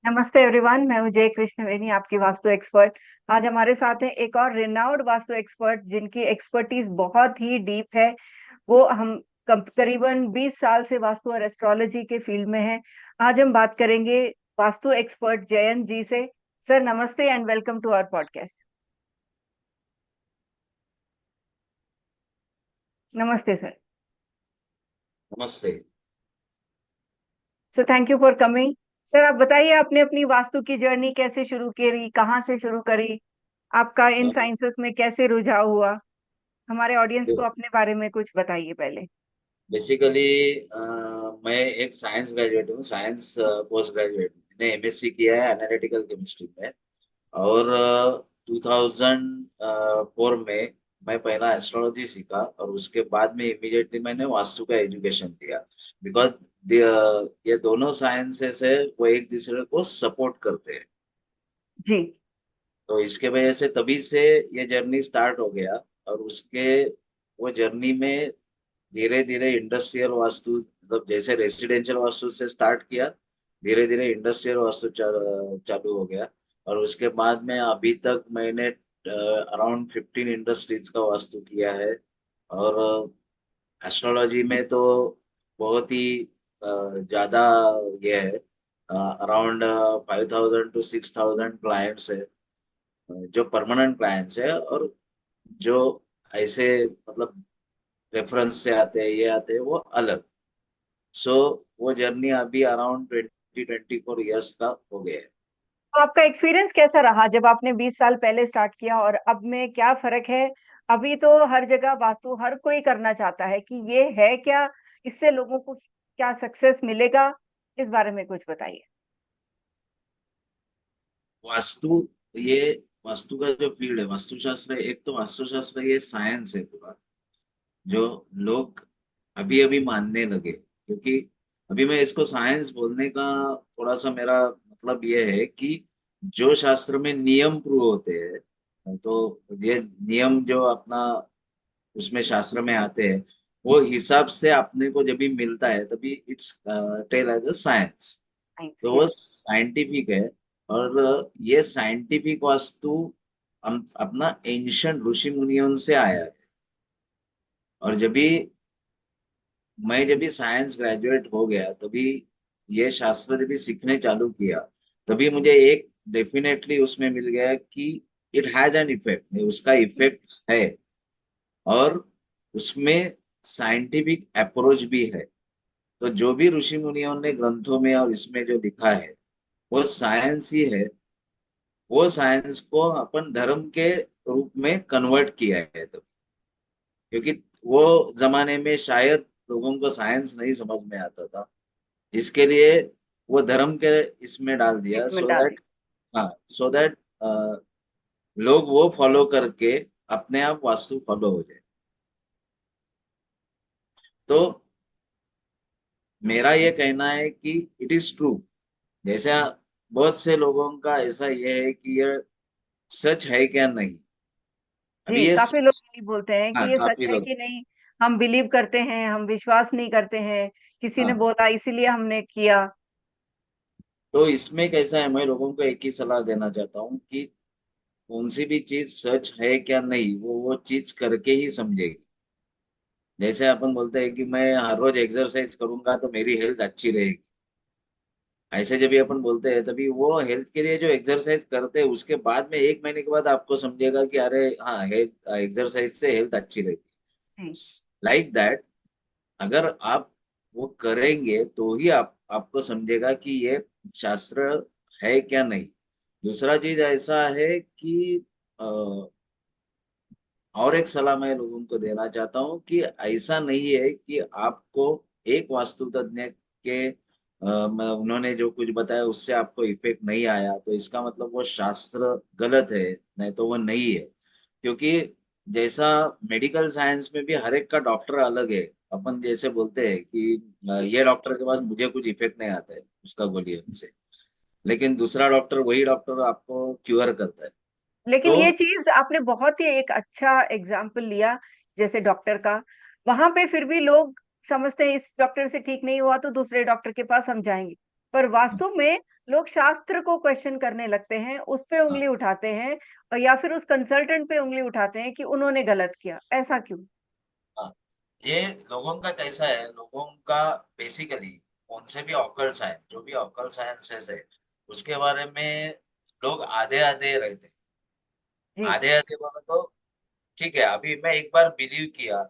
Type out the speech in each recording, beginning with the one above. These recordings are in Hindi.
नमस्ते एवरीवन, मैं हूँ जय कृष्णवेनी, आपकी वास्तु एक्सपर्ट। आज हमारे साथ हैं एक और रिनाउड वास्तु एक्सपर्ट जिनकी एक्सपर्टीज बहुत ही डीप है। वो हम करीबन 20 साल से वास्तु और एस्ट्रोलॉजी के फील्ड में हैं। आज हम बात करेंगे वास्तु एक्सपर्ट जयंत जी से। सर नमस्ते and welcome to our podcast. नमस्ते सर। नमस्ते। Sir thank you for coming. Sir आप बताइए, आपने अपनी वास्तु की जर्नी कैसे शुरू करी, कहाँ से शुरू करी, आपका इन साइंसेस में कैसे रुझाव हुआ? हमारे ऑडियंस को अपने बारे में कुछ बताइए पहले। बेसिकली मैं एक साइंस ग्रेजुएट हूँ, साइंस पोस्ट ग्रेजुएट। मैंने एमएससी किया है एनालिटिकल केमिस्ट्री में। और 2004 में मैं पहला एस्ट्रोलॉजी सीखा और उसके बाद में इमीडिएटली मैंने वास्तु का एजुकेशन दिया। बिकॉज ये दोनों साइंसेस है, वो एक दूसरे को सपोर्ट करते हैं। जी। तो इसके वजह से तभी से ये जर्नी स्टार्ट हो गया। और उसके वो जर्नी में धीरे धीरे इंडस्ट्रियल वास्तु, मतलब जैसे रेसिडेंशियल वास्तु से स्टार्ट किया, धीरे धीरे इंडस्ट्रियल वास्तु चालू हो गया। और उसके बाद में अभी तक मैंने अराउंड 15 इंडस्ट्रीज का वास्तु किया है। और एस्ट्रोलॉजी में तो बहुत ही ज्यादा ये है, अराउंड 5,000 to 6,000 क्लाइंट्स है, जो परमानेंट क्लाइंट्स है। और जो ऐसे मतलब रेफरेंस से आते हैं, ये आते हैं, वो अलग। सो वो जर्नी अभी अराउंड 20-24 ईयर्स का हो गया है। तो आपका एक्सपीरियंस कैसा रहा जब आपने 20 साल पहले स्टार्ट किया और अब में क्या फर्क है? अभी तो हर जगह वास्तु हर कोई करना चाहता है कि ये है क्या, इससे लोगों को क्या सक्सेस मिलेगा? इस बारे में कुछ बताइए। वास्तु, ये वास्तु का जो फील्ड है, वास्तुशास्त्र, एक तो वास्तुशास्त्र ये साइंस है पूरा, जो लोग अभी अभी मानने लगे। क्योंकि अभी मैं इसको साइंस बोलने का थोड़ा सा मेरा मतलब ये है कि जो शास्त्र में नियम प्रूव होते हैं, तो ये नियम जो अपना उसमें शास्त्र में आते हैं, वो हिसाब से अपने को जब भी मिलता है तभी it's tell as a science. Thanks. तो वो यस। साइंटिफिक है। और ये साइंटिफिक वास्तु हम अपना एंशियंट ऋषि मुनियों से आया है। और जब भी साइंस ग्रेजुएट हो गया, तभी ये शास्त्र जब भी सीखने चालू किया, तभी मुझे एक डेफिनेटली उसमें मिल गया कि इट हैज एन इफेक्ट, उसका इफेक्ट है। और उसमें साइंटिफिक अप्रोच भी है। तो जो भी ऋषि मुनियों ने ग्रंथों में और इसमें जो लिखा है, वो साइंस ही है। वो साइंस को अपन धर्म के रूप में कन्वर्ट किया है। तो क्योंकि वो जमाने में शायद लोगों को साइंस नहीं समझ में आता था, इसके लिए वो धर्म के इसमें डाल दिया, इसमें सो डाल दी। दैट, हाँ, सो दैट लोग वो फॉलो करके अपने आप वास्तु फॉलो हो जाए। तो मेरा ये कहना है कि इट इज ट्रू। जैसा बहुत से लोगों का ऐसा ये है कि ये सच है क्या नहीं। अभी जी, ये काफी लोग यही बोलते हैं कि हाँ, ये सच काफी है लोग। कि नहीं। हम बिलीव करते हैं, हम विश्वास नहीं करते हैं, किसी ने हाँ, बोला इसीलिए हमने किया। तो इसमें कैसा है, मैं लोगों को एक ही सलाह देना चाहता हूँ कि कौन सी भी चीज सच है क्या नहीं, वो चीज करके ही समझेगी। जैसे अपन बोलते हैं कि मैं हर रोज एक्सरसाइज करूंगा तो मेरी हेल्थ अच्छी रहेगी। ऐसे जब भी अपन बोलते हैं, तभी वो हेल्थ के लिए जो एक्सरसाइज करते हैं, उसके बाद में 1 महीने के बाद आपको समझेगा कि अरे हाँ, हेल्थ एक्सरसाइज से हेल्थ अच्छी रहेगी। जी। लाइक दैट, अगर आप वो करेंगे तो ही आपको समझेगा कि ये शास्त्र है क्या नहीं। दूसरा चीज ऐसा है कि और एक सलाह मैं लोगों को देना चाहता हूँ कि ऐसा नहीं है कि आपको एक वास्तु तज्ञ के उन्होंने जो कुछ बताया उससे आपको इफेक्ट नहीं आया तो इसका मतलब वो शास्त्र गलत है। नहीं तो वो नहीं है। क्योंकि जैसा मेडिकल साइंस में भी हर एक का डॉक्टर अलग है। अपन जैसे बोलते हैं कि ये डॉक्टर के पास मुझे कुछ इफेक्ट नहीं आता है उसका गोली से, लेकिन दूसरा डॉक्टर, वही डॉक्टर आपको क्योर करता है। लेकिन तो ये चीज आपने बहुत ही एक अच्छा एग्जाम्पल लिया, जैसे डॉक्टर का। वहां पे फिर भी लोग समझते हैं इस डॉक्टर से ठीक नहीं हुआ तो दूसरे डॉक्टर के पास हम जाएंगे। पर वास्तु में लोग शास्त्र को क्वेश्चन करने लगते हैं, उस पे हाँ उंगली उठाते हैं, और या फिर उस कंसल्टेंट पे उंगली उठाते हैं कि उन्होंने गलत किया। ऐसा क्यों? हाँ। ये लोगों का कैसा है, लोगों का बेसिकली कौन से भी ऑकल्ट साइंस, जो भी ऑकल्ट साइंसेस है, उसके बारे में लोग आधे आधे रहते हैं। जी। आधे आधे बोलो तो ठीक है, अभी मैं एक बार बिलीव किया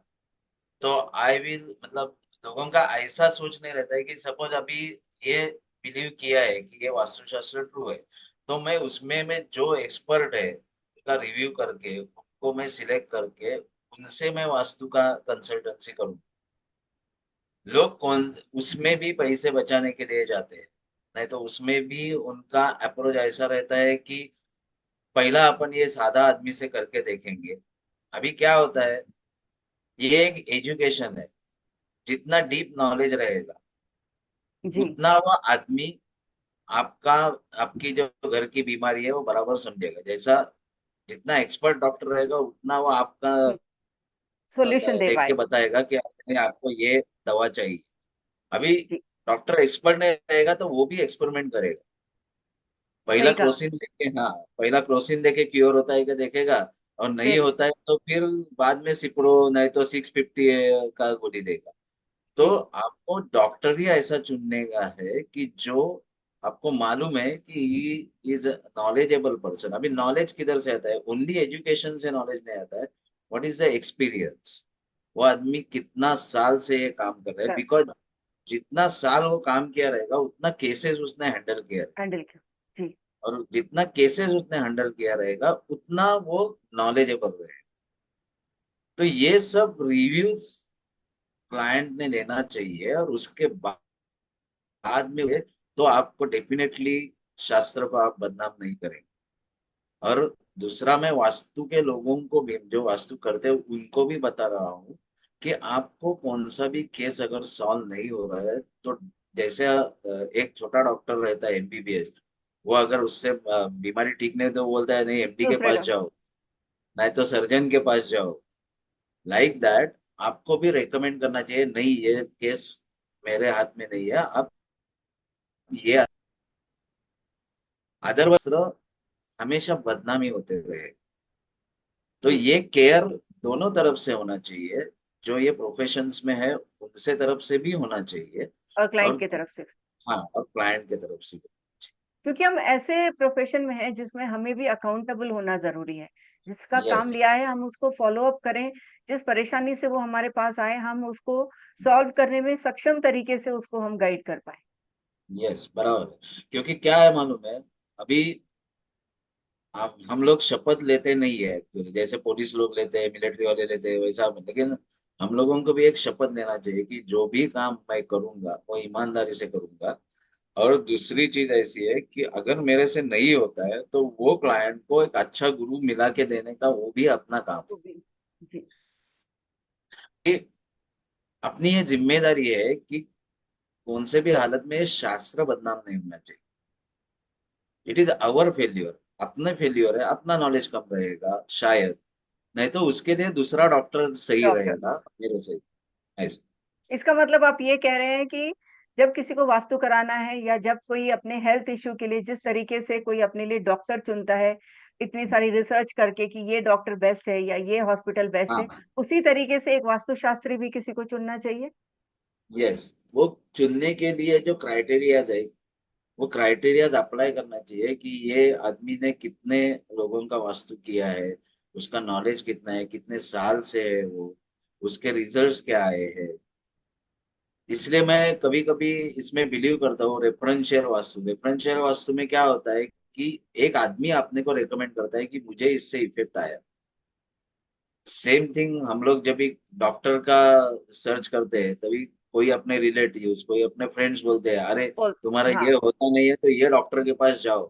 तो आई विल, मतलब लोगों का ऐसा सोच नहीं रहता है कि सपोज अभी ये बिलीव किया है कि ये वास्तुशास्त्र ट्रू है, तो मैं उसमें में जो एक्सपर्ट है उनका रिव्यू करके उनको मैं सिलेक्ट करके उनसे मैं वास्तु का कंसल्टेंसी करूँ। लोग कौन उसमें भी पैसे बचाने के लिए जाते हैं, नहीं तो उसमें भी उनका अप्रोच ऐसा रहता है कि पहला अपन ये सादा आदमी से करके देखेंगे। अभी क्या होता है, ये एक एजुकेशन है, जितना डीप नॉलेज रहेगा जी। उतना वो आदमी आपका, आपकी जो घर की बीमारी है वो बराबर समझेगा। जैसा जितना एक्सपर्ट डॉक्टर रहेगा उतना वो आपका सॉल्यूशन दे देख के पाएगा। बताएगा कि आपको ये दवा चाहिए। अभी जी। डॉक्टर एक्सपर्ट नहीं रहेगा तो वो भी एक्सपेरिमेंट करेगा। पहला सही कहा। क्रोसिन देके, हाँ, पहला क्रोसिन देके क्योर होता है क्या देखेगा, और नहीं फिर। होता है तो फिर बाद में सिप्रो नहीं तो 650 का गोली देगा। तो जी। आपको डॉक्टर ही ऐसा चुनने का है कि जो आपको मालूम है कि ही इज नॉलेजेबल पर्सन। अभी नॉलेज किधर से आता है, ओनली एजुकेशन से नॉलेज नहीं आता है। व्हाट इज द एक्सपीरियंस, वो आदमी कितना साल से ये काम कर रहा है, कर। बिकॉज जितना साल वो काम किया रहेगा उतना केसेस उसने हैंडल किया रहेगा, हैंडल किया। जी। और जितना केसेस उसने हैंडल किया रहेगा उतना वो नॉलेजेबल रहेगा। तो ये सब रिव्यूज क्लाइंट ने लेना चाहिए, और उसके बाद में हुए तो आपको डेफिनेटली शास्त्र को आप बदनाम नहीं करेंगे। और दूसरा, मैं वास्तु के लोगों को भी, जो वास्तु करते हैं उनको भी बता रहा हूँ कि आपको कौन सा भी केस अगर सॉल्व नहीं हो रहा है तो जैसे एक छोटा डॉक्टर रहता है एमबीबीएस, वो अगर उससे बीमारी ठीक नहीं तो वो बोलता है नहीं एमडी के दूसरे पास का। जाओ, नहीं तो सर्जन के पास जाओ। लाइक दैट आपको भी रेकमेंड करना चाहिए, नहीं ये केस मेरे हाथ में नहीं है, आप ये, अदरवाइज हमेशा बदनामी होते रहे। तो जी। ये केयर दोनों तरफ से होना चाहिए, जो ये प्रोफेशंस में है उनसे तरफ से भी होना चाहिए, और क्लाइंट और की तरफ से। हाँ, और क्लाइंट के तरफ से भी। क्योंकि हम ऐसे प्रोफेशन में हैं जिसमें हमें भी अकाउंटेबल होना जरूरी है। जिसका काम यस, लिया है हम उसको फॉलो अप करें। जिस परेशानी से वो हमारे पास आए हम उसको सॉल्व करने में सक्षम तरीके से उसको हम गाइड कर पाए। यस, बराबर है। क्योंकि क्या है मालूम है, अभी हम लोग शपथ लेते नहीं है एक्चुअली, जैसे पुलिस लोग लेते हैं, मिलिट्री वाले लेते हैं वैसा, लेकिन हम लोगों को भी एक शपथ लेना चाहिए कि जो भी काम मैं करूंगा वो ईमानदारी से करूंगा। और दूसरी चीज ऐसी है कि अगर मेरे से नहीं होता है तो वो क्लाइंट को एक अच्छा गुरु मिला के देने का वो भी अपना काम वो भी। जी। है। कि अपनी ये जिम्मेदारी है कि कौन से भी हालत में शास्त्र बदनाम नहीं होना चाहिए। इट इज अवर फेल्योर, अपने फेल्योर है, अपना नॉलेज कम रहेगा शायद, नहीं तो उसके लिए दूसरा डॉक्टर सही डॉक्टर। रहेगा मेरे से, ऐसे। इसका मतलब आप ये कह रहे हैं कि जब किसी को वास्तु कराना है या जब कोई अपने हेल्थ इश्यू के लिए जिस तरीके से कोई अपने लिए डॉक्टर चुनता है, इतनी सारी रिसर्च करके कि ये डॉक्टर बेस्ट है या ये हॉस्पिटल बेस्ट है, हाँ, उसी तरीके से एक वास्तुशास्त्री भी किसी को चुनना चाहिए। यस, वो चुनने के लिए जो क्राइटेरियाज है वो क्राइटेरियाज अप्लाई करना चाहिए कि ये आदमी ने कितने लोगों का वास्तु किया है, उसका नॉलेज कितना है, कितने साल से है वो, उसके रिजल्ट्स क्या आए हैं। इसलिए मैं कभी कभी इसमें बिलीव करता हूँ रेफरेंशियल वास्तु। रेफरेंशियल वास्तु में क्या होता है कि एक आदमी अपने को रेकमेंड करता है कि मुझे इससे इफेक्ट आया। सेम थिंग हम लोग जब भी डॉक्टर का सर्च करते हैं तभी कोई अपने रिलेटिव्स, कोई अपने फ्रेंड्स बोलते हैं अरे बोल। तुम्हारा हाँ। ये होता नहीं है तो ये डॉक्टर के पास जाओ।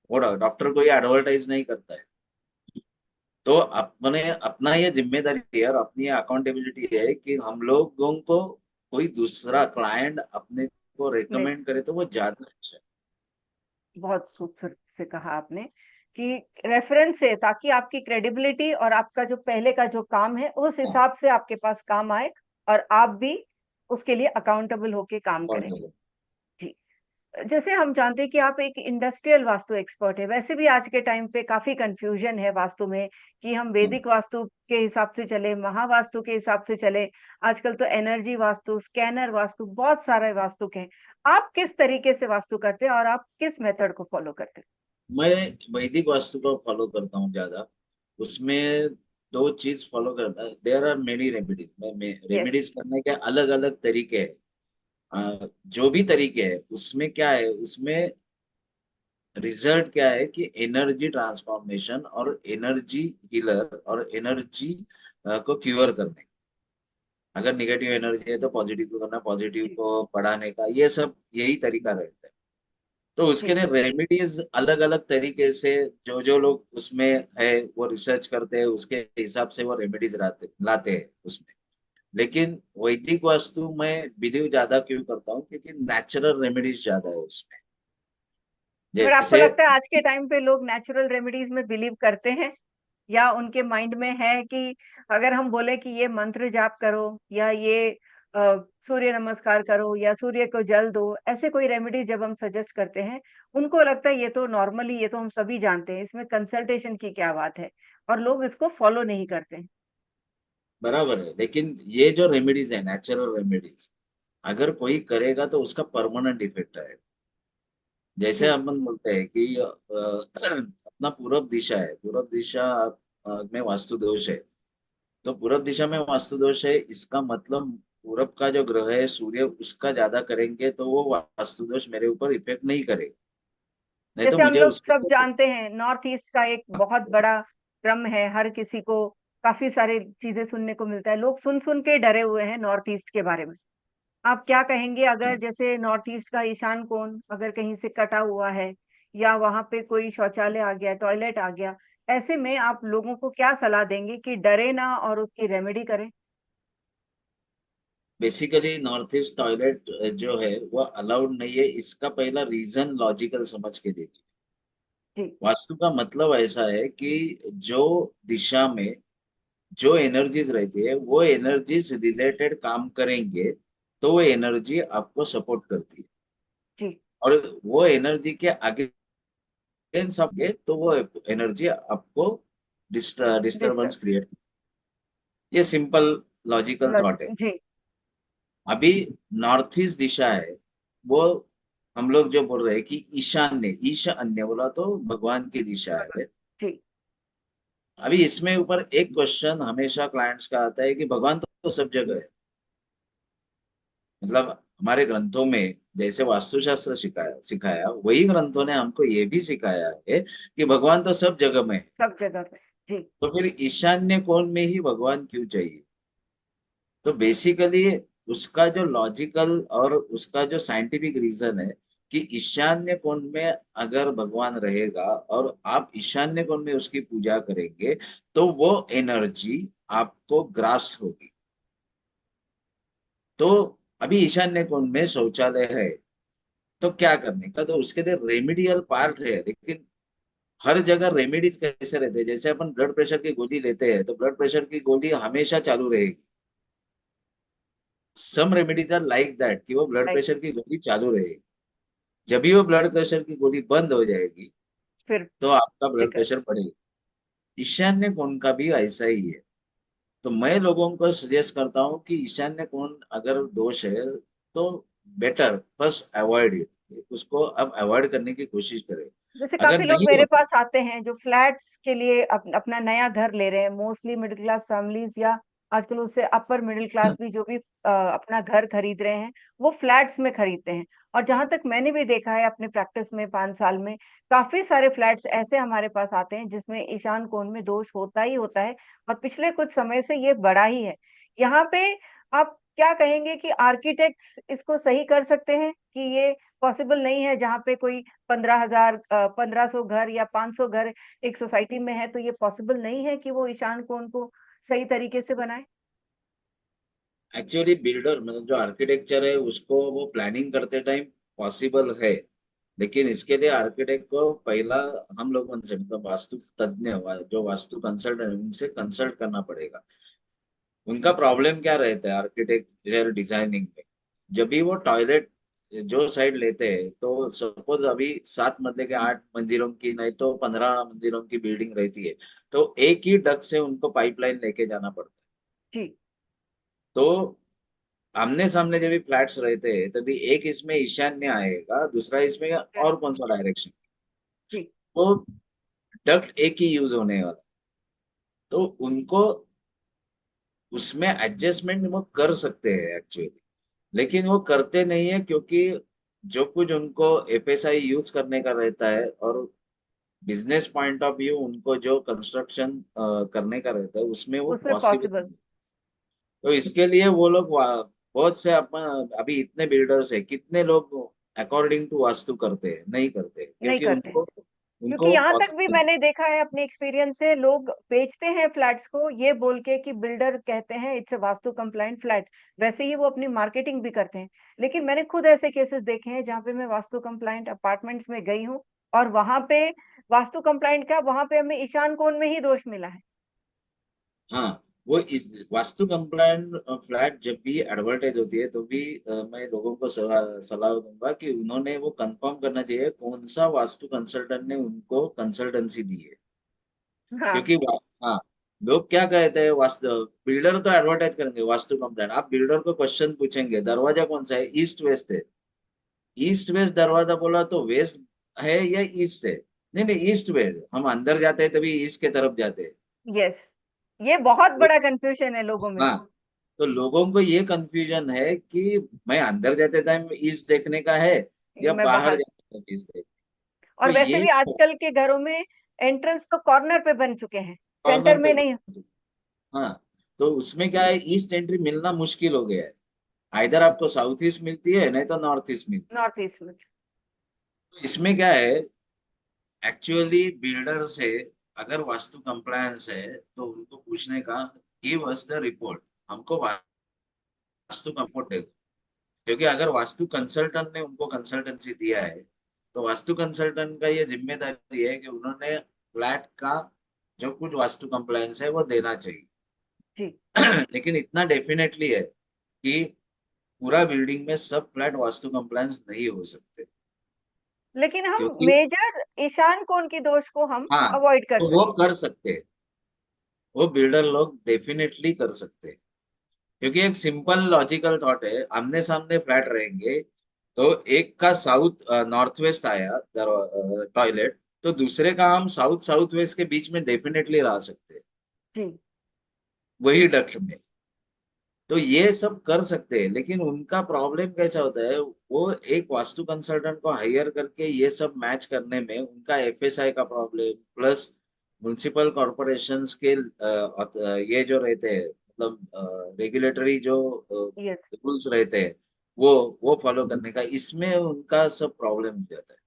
वो डॉक्टर को ये एडवर्टाइज नहीं करता है। तो अपने अपना ये जिम्मेदारी है और अपनी ये अकाउंटेबिलिटी है कि हम लोगों को कोई दूसरा क्लाइंट अपने को नहीं। रेकमेंड करे तो वो ज्यादा अच्छा है। बहुत खूबसूरत से कहा आपने कि रेफरेंस से, ताकि आपकी क्रेडिबिलिटी और आपका जो पहले का जो काम है उस हाँ, हिसाब से आपके पास काम आए, और आप भी उसके लिए अकाउंटेबल होके काम करें। accountable। जी। जैसे हम जानते हैं कि आप एक इंडस्ट्रियल वास्तु एक्सपर्ट है, वैसे भी आज के टाइम पे काफी कंफ्यूजन है वास्तु में कि हम हम्म। वैदिक वास्तु के हिसाब से चले, महावास्तु के हिसाब से चले। आजकल तो एनर्जी वास्तु, स्कैनर वास्तु, बहुत सारे वास्तु के हैं। आप किस तरीके से वास्तु करते हैं और आप किस मेथड को फॉलो करते मैं वैदिक वास्तु को फॉलो करता हूँ ज्यादा। उसमें दो चीज फॉलो करता है, देयर आर मेनी रेमेडीज। मैं हैं? यस। रेमेडीज करने के अलग अलग तरीके हैं। जो भी तरीके हैं उसमें क्या है, उसमें रिजल्ट क्या है कि एनर्जी ट्रांसफॉर्मेशन और एनर्जी हीलर और एनर्जी को क्यूर करने। अगर निगेटिव एनर्जी है तो पॉजिटिव को करना, पॉजिटिव जी। को बढ़ाने का, ये सब यही तरीका रहता है। तो उसके जी। लिए रेमेडीज अलग अलग तरीके से जो जो लोग उसमें है वो रिसर्च करते हैं, उसके हिसाब से वो रेमेडीज लाते हैं उसमें। लेकिन वैदिक वास्तु में बिलीव ज्यादा क्यों करता हूँ, क्योंकि नेचुरल रेमेडीज ज्यादा है उसमें। पर आपको जैसे लगता है आज के टाइम पे लोग नेचुरल रेमेडीज में बिलीव करते हैं, या उनके माइंड में है कि अगर हम बोले कि ये मंत्र जाप करो, या ये सूर्य नमस्कार करो, या सूर्य को जल दो, ऐसे कोई रेमेडी जब हम सजेस्ट करते हैं, उनको लगता है ये तो नॉर्मली, ये तो हम सभी जानते हैं, इसमें कंसल्टेशन की क्या बात है, और लोग इसको फॉलो नहीं करते हैं। बराबर है, लेकिन ये जो रेमेडीज है नेचुरल रेमेडीज, अगर कोई करेगा तो उसका परमानेंट इफेक्ट है। जैसे जी। अपन बोलते हैं कि अपना पूरब दिशा है, पूरब दिशा में वास्तु दोष है। तो पूरब दिशा में वास्तु दोष है, इसका मतलब पूरब का जो ग्रह है सूर्य, उसका ज्यादा करेंगे तो वो वास्तु दोष मेरे ऊपर इफेक्ट नहीं करे, नहीं तो जैसे हम मुझे लोग उसके सब ऊपर। जानते हैं, नॉर्थ ईस्ट का एक बहुत बड़ा क्रम है, हर किसी को काफी सारी चीजें सुनने को मिलता है, लोग सुन सुन के डरे हुए हैं नॉर्थ ईस्ट के बारे में। आप क्या कहेंगे, अगर जैसे नॉर्थ ईस्ट का ईशान कोण अगर कहीं से कटा हुआ है, या वहां पे कोई शौचालय आ गया, टॉयलेट आ गया, ऐसे में आप लोगों को क्या सलाह देंगे कि डरे ना और उसकी रेमेडी करें? बेसिकली नॉर्थ ईस्ट टॉयलेट जो है वो अलाउड नहीं है, इसका पहला रीजन लॉजिकल समझ के देखिए। जी। वास्तु का मतलब ऐसा है कि जो दिशा में जो एनर्जीज रहती है वो एनर्जीज रिलेटेड काम करेंगे, तो वो एनर्जी आपको सपोर्ट करती है। जी। और वो एनर्जी के अगेंस्ट आप गए तो वो एनर्जी आपको डिस्टर्ब। Disturbance create. ये सिंपल लॉजिकल थॉट है। जी। अभी नॉर्थ ईस्ट दिशा है वो, हम लोग जो बोल रहे हैं कि ईशान्य, ईशान्य बोला तो भगवान की दिशा है। जी। अभी इसमें ऊपर एक क्वेश्चन हमेशा क्लाइंट्स का आता है कि भगवान तो सब जगह है। मतलब हमारे ग्रंथों में जैसे वास्तुशास्त्र सिखाया सिखाया वही ग्रंथों ने हमको ये भी सिखाया है कि भगवान तो सब जगह में है। सब जगह पे। जी। तो फिर ईशान्य कोण में ही भगवान क्यों चाहिए? तो बेसिकली उसका जो लॉजिकल और उसका जो साइंटिफिक रीजन है कि ईशान्य कोण में अगर भगवान रहेगा और आप ईशान्य कोण में उसकी पूजा करेंगे, तो वो एनर्जी आपको ग्रास होगी। तो अभी ईशान्य कोण में शौचालय है तो क्या करने का, तो उसके लिए रेमिडियल पार्ट है। लेकिन हर जगह रेमेडीज कैसे रहते हैं, जैसे अपन ब्लड प्रेशर की गोली लेते हैं तो ब्लड प्रेशर की गोली हमेशा चालू रहेगी। सम रेमेडीज आर लाइक दैट कि वो ब्लड राइट। प्रेशर की गोली चालू रहेगी। जब भी वो ब्लड प्रेशर की गोली बंद हो जाएगी फिर तो आपका ब्लड दिक्कत। प्रेशर बढ़ेगा। ईशान्य कोण का भी ऐसा ही है। तो मैं लोगों को सजेस्ट करता हूँ कि ईशान्य कोण अगर दोष है तो बेटर फर्स्ट अवॉइड इट, उसको अब अवॉइड करने की कोशिश करें। जैसे अगर काफी लोग नहीं मेरे होता। पास आते हैं जो फ्लैट्स के लिए अपना नया घर ले रहे हैं, मोस्टली मिडिल क्लास फैमिलीज, या आजकल उससे अपर मिडिल क्लास भी जो भी अपना घर खरीद रहे हैं, वो फ्लैट्स में खरीदते हैं। और जहां तक मैंने भी देखा है अपने प्रैक्टिस में 5 साल में, काफी सारे फ्लैट्स ऐसे हमारे पास आते हैं जिसमें ईशान कोण में दोष होता ही होता है, और पिछले कुछ समय से ये बड़ा ही है। यहाँ पे आप क्या कहेंगे कि आर्किटेक्ट्स इसको सही कर सकते हैं, कि ये पॉसिबल नहीं है जहाँ पे कोई 15,000 1500 घर या 500 घर एक सोसाइटी में है, तो ये पॉसिबल नहीं है कि वो ईशान कोण को सही तरीके से बनाए? एक्चुअली बिल्डर मतलब जो आर्किटेक्चर है उसको वो प्लानिंग करते टाइम पॉसिबल है। लेकिन इसके लिए आर्किटेक्ट को पहला हम लोगों से मतलब वास्तु तज्ञ जो वास्तु कंसल्टेंट उनसे कंसल्ट करना पड़ेगा। उनका प्रॉब्लम क्या रहता है आर्किटेक्चर डिजाइनिंग में, जब भी वो टॉयलेट जो साइड लेते हैं, तो सपोज अभी 7 मंजिल के 8 मंजिलों की, नहीं तो 15 मंजिलों की बिल्डिंग रहती है, तो एक ही डक से उनको पाइपलाइन लेके जाना पड़ता है। जी तो आमने सामने जब भी फ्लैट्स रहते हैं, तभी एक इसमें ईशान्य आएगा, दूसरा इसमें और कौन सा डायरेक्शन, जी। तो डक्ट एक ही यूज होने वाला। तो उनको उसमें एडजस्टमेंट वो कर सकते हैं एक्चुअली, लेकिन वो करते नहीं है, क्योंकि जो कुछ उनको एफएसआई यूज करने का रहता है, और बिजनेस पॉइंट ऑफ व्यू उनको जो कंस्ट्रक्शन करने का रहता है, उसमें वो उसमें पॉसिबल पॉसिबल नहीं। तो इसके लिए वो लोग बहुत से अपन अभी इतने बिल्डर्स है, कितने लोग अकॉर्डिंग टू वास्तु करते हैं, नहीं करते, नहीं क्योंकि करते हैं। उनको क्योंकि उनको यहाँ तक भी पॉसिबल। मैंने देखा है अपने एक्सपीरियंस से, लोग बेचते हैं फ्लैट्स को ये बोल के कि बिल्डर कहते हैं it's a vastu compliant flat, वैसे ही वो अपनी मार्केटिंग भी करते हैं। लेकिन मैंने खुद ऐसे केसेस देखे हैं जहाँ पे मैं वास्तु कंप्लाइंट अपार्टमेंट्स में गई हूँ, और वहां पे वास्तु कंप्लाइंट का, वहां पे हमें ईशान कोण में ही दोष मिला है। हाँ, वो इस वास्तु कंप्लायंट फ्लैट जब भी एडवर्टाइज होती है, तो भी मैं लोगों को सलाह दूंगा कि उन्होंने वो कंफर्म करना चाहिए कौन सा वास्तु कंसल्टेंट ने उनको कंसल्टेंसी दी है। हाँ क्योंकि हाँ, लोग क्या कहते हैं, वास्तु बिल्डर तो एडवर्टाइज करेंगे वास्तु कंप्लायंट, आप बिल्डर को क्वेश्चन पूछेंगे दरवाजा कौन सा है, ईस्ट वेस्ट है, ईस्ट वेस्ट दरवाजा बोला तो वेस्ट है या ईस्ट है, नहीं नहीं ईस्ट वेस्ट, हम अंदर जाते हैं तभी ईस्ट के तरफ जाते हैं। यस, ये बहुत तो बड़ा कंफ्यूजन है लोगों में। हाँ, तो लोगों को ये कंफ्यूजन है कि मैं अंदर जाते टाइम ईस्ट देखने का है, या मैं बाहर बाहर। जाते टाइम ईस्ट देखने। तो और वैसे ये भी आजकल के घरों में एंट्रेंस तो कॉर्नर पे बन चुके हैं, सेंटर कॉर्नर पे, में नहीं। हाँ, तो उसमें क्या है, ईस्ट एंट्री मिलना मुश्किल हो गया है। आइधर आपको साउथ ईस्ट मिलती है, नहीं तो नॉर्थ ईस्ट मिलती है। नॉर्थ ईस्ट में। तो इसमें क्या है, एक्चुअली बिल्डर से अगर वास्तु कंप्लायंस है, तो उनको पूछने का, गिव अस द रिपोर्ट, हमको वास्तु कंपोर्ट दे। क्योंकि अगर वास्तु कंसल्टेंट ने उनको कंसल्टेंसी दिया है, तो वास्तु कंसल्टेंट का ये जिम्मेदारी है कि उन्होंने फ्लैट का जो कुछ वास्तु कंप्लायंस है वो देना चाहिए। जी। लेकिन इतना डेफिनेटली है कि पूरा बिल्डिंग में सब फ्लैट वास्तु कंप्लायंस नहीं हो सकते, लेकिन हम क्योंकि मेजर ईशान कोण की दोष को हम हाँ, अवॉइड कर तो वो सकते कर सकते हैं, वो बिल्डर लोग डेफिनेटली कर सकते हैं। क्योंकि एक सिंपल लॉजिकल थॉट है, आमने सामने फ्लैट रहेंगे, तो एक का साउथ नॉर्थ वेस्ट आया टॉयलेट, तो दूसरे का हम साउथ साउथ वेस्ट के बीच में डेफिनेटली रह सकते हैं, हैं। जी। वही डक्ट में। तो ये सब कर सकते हैं, लेकिन उनका प्रॉब्लम कैसा होता है, वो एक वास्तु कंसल्टेंट को हायर करके ये सब मैच करने में उनका एफएसआई का प्रॉब्लम, प्लस म्युनिसिपल कॉरपोरेशंस के ये जो रहते हैं, मतलब रेगुलेटरी जो यस। रूल्स रहते हैं, वो फॉलो करने का, इसमें उनका सब प्रॉब्लम हो जाता है।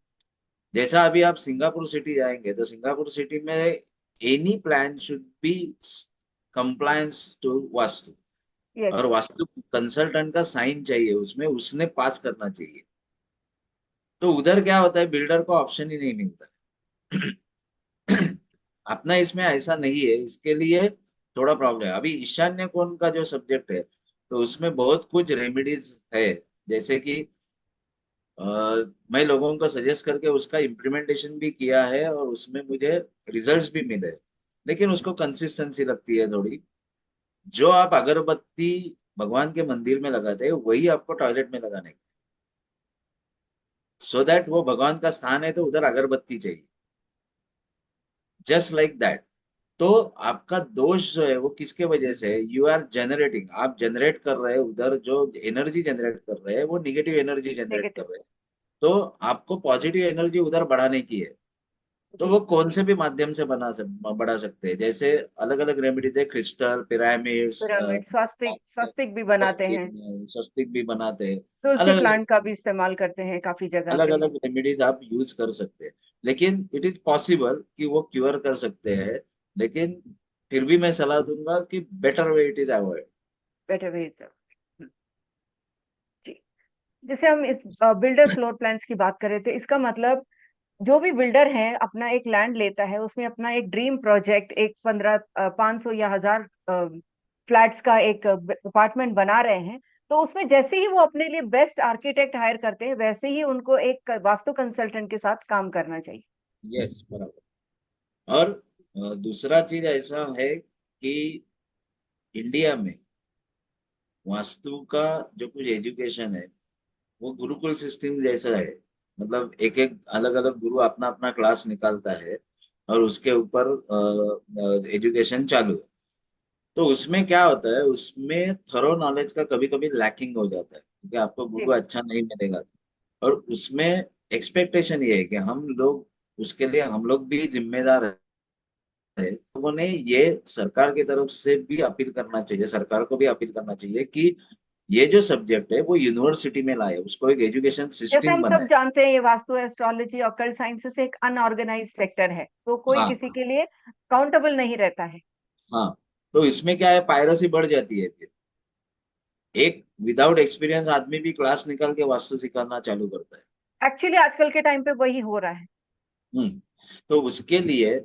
जैसा अभी आप सिंगापुर सिटी जाएंगे, तो सिंगापुर सिटी में any plan should be compliance to vastu, yes. और वास्तु कंसल्टेंट का साइन चाहिए उसमें, उसने पास करना चाहिए। तो उधर क्या होता है, बिल्डर को ऑप्शन ही नहीं मिलता। अपना इसमें ऐसा नहीं है, इसके लिए थोड़ा प्रॉब्लम है। अभी ईशान्य कोण का जो सब्जेक्ट है, तो उसमें बहुत कुछ रेमेडीज है, जैसे कि अ, मैं लोगों को सजेस्ट करके उसका इम्प्लीमेंटेशन भी किया है, और उसमें मुझे रिजल्ट्स भी मिले। लेकिन उसको कंसिस्टेंसी लगती है थोड़ी। जो आप अगरबत्ती भगवान के मंदिर में लगाते हैं, वही आपको टॉयलेट में लगाने, सो दैट वो भगवान का स्थान है, तो उधर अगरबत्ती चाहिए, जस्ट लाइक दैट। तो आपका दोष जो है वो किसके वजह से है, यू आर जनरेटिंग, आप जनरेट कर रहे हैं उधर, जो एनर्जी जनरेट कर रहे हैं वो निगेटिव एनर्जी जनरेट कर नेगेटिव। रहे हैं। तो आपको पॉजिटिव एनर्जी उधर बढ़ाने की है। तो जी। वो कौन से भी माध्यम से बढ़ा सकते हैं, जैसे अलग अलग रेमेडीज है, क्रिस्टल, पिरामिड्स, पिरामिड, स्वस्तिक, स्वस्तिक भी बनाते स्वस्तिक, हैं। स्वस्तिक भी बनाते हैं। तुलसी अलग अलग प्लांट का भी इस्तेमाल करते हैं काफी जगह अलग पे। अलग रेमेडीज आप यूज कर सकते हैं। लेकिन इट इज पॉसिबल कि वो क्योर कर सकते हैं, लेकिन फिर भी मैं सलाह दूंगा कि better way it is avoid. Better way. जी। जैसे हम इस बिल्डर फ्लोर प्लान्स की बात कर रहे थे, इसका मतलब जो भी बिल्डर है अपना एक लैंड लेता है, उसमें अपना एक ड्रीम प्रोजेक्ट, एक 15 500 या 1000 फ्लैट्स का एक अपार्टमेंट बना रहे हैं, तो उसमें जैसे ही वो अपने लिए बेस्ट आर्किटेक्ट हायर करते हैं, वैसे ही उनको एक वास्तु कंसल्टेंट के साथ काम करना चाहिए। यस, बराबर। और दूसरा चीज ऐसा है कि इंडिया में वास्तु का जो कुछ एजुकेशन है वो गुरुकुल सिस्टम जैसा है। मतलब एक एक अलग अलग गुरु अपना अपना क्लास निकालता है और उसके ऊपर एजुकेशन चालू है। तो उसमें क्या होता है, उसमें थरो नॉलेज का कभी कभी लैकिंग हो जाता है क्योंकि आपको जी। गुरु अच्छा नहीं मिलेगा। और उसमें एक्सपेक्टेशन ये है कि हम लोग उसके लिए हम लोग भी जिम्मेदार है। लोगों ने ये सरकार की तरफ से भी अपील करना चाहिए, सरकार को भी अपील करना चाहिए कि ये जो सब्जेक्ट है वो यूनिवर्सिटी में लाए, उसको एक एजुकेशन जैसे सिस्टम हम सब बनाए। जानते हैं, ये वास्तु, एस्ट्रोलॉजी, ऑकल्ट साइंसेस एक अनऑर्गेनाइज सेक्टर है, तो कोई हाँ किसी के लिए काउंटेबल नहीं रहता है। हाँ। तो इसमें क्या है, पायरसी बढ़ जाती है फिर। एक विदाउट एक्सपीरियंस आदमी भी क्लास निकाल के वास्तु सिखाना चालू करता है। एक्चुअली आजकल के टाइम पे वही हो रहा है। तो उसके लिए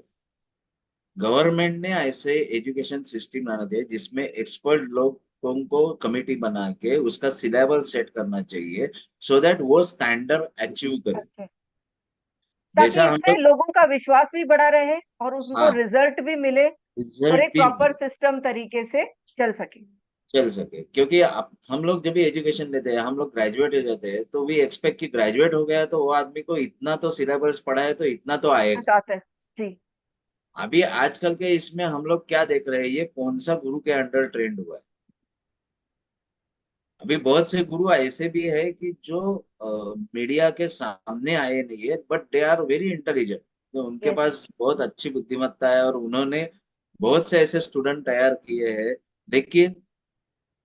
गवर्नमेंट ने ऐसे एजुकेशन सिस्टम लाना चाहिए जिसमें एक्सपर्ट लोगों को कमिटी बना के उसका सिलेबस सेट करना चाहिए, सो दैट वो स्टैंडर्ड अचीव करे। अच्छा। ताकि जैसा हम इससे लोग, लोगों का विश्वास भी बढ़ा रहे और उनको हाँ, रिजल्ट भी मिले, और रिजल्ट एक भी प्रॉपर मिले, सिस्टम तरीके से चल सके। चल सके। क्योंकि हम लोग जब भी एजुकेशन लेते हैं, हम लोग ग्रेजुएट हो जाते हैं, तो वी एक्सपेक्ट कि ग्रेजुएट हो गया तो वो आदमी को इतना तो सिलेबस पढ़ा है तो इतना तो आएगा। आता है। जी। अभी आजकल के इसमें हम लोग क्या देख रहे हैं, ये कौन सा गुरु के अंडर ट्रेंड हुआ है। अभी बहुत से गुरु ऐसे भी है कि जो मीडिया के सामने आए नहीं है, but they are very intelligent. तो उनके यस। पास बहुत अच्छी बुद्धिमत्ता है और उन्होंने बहुत से ऐसे स्टूडेंट तैयार किए हैं। लेकिन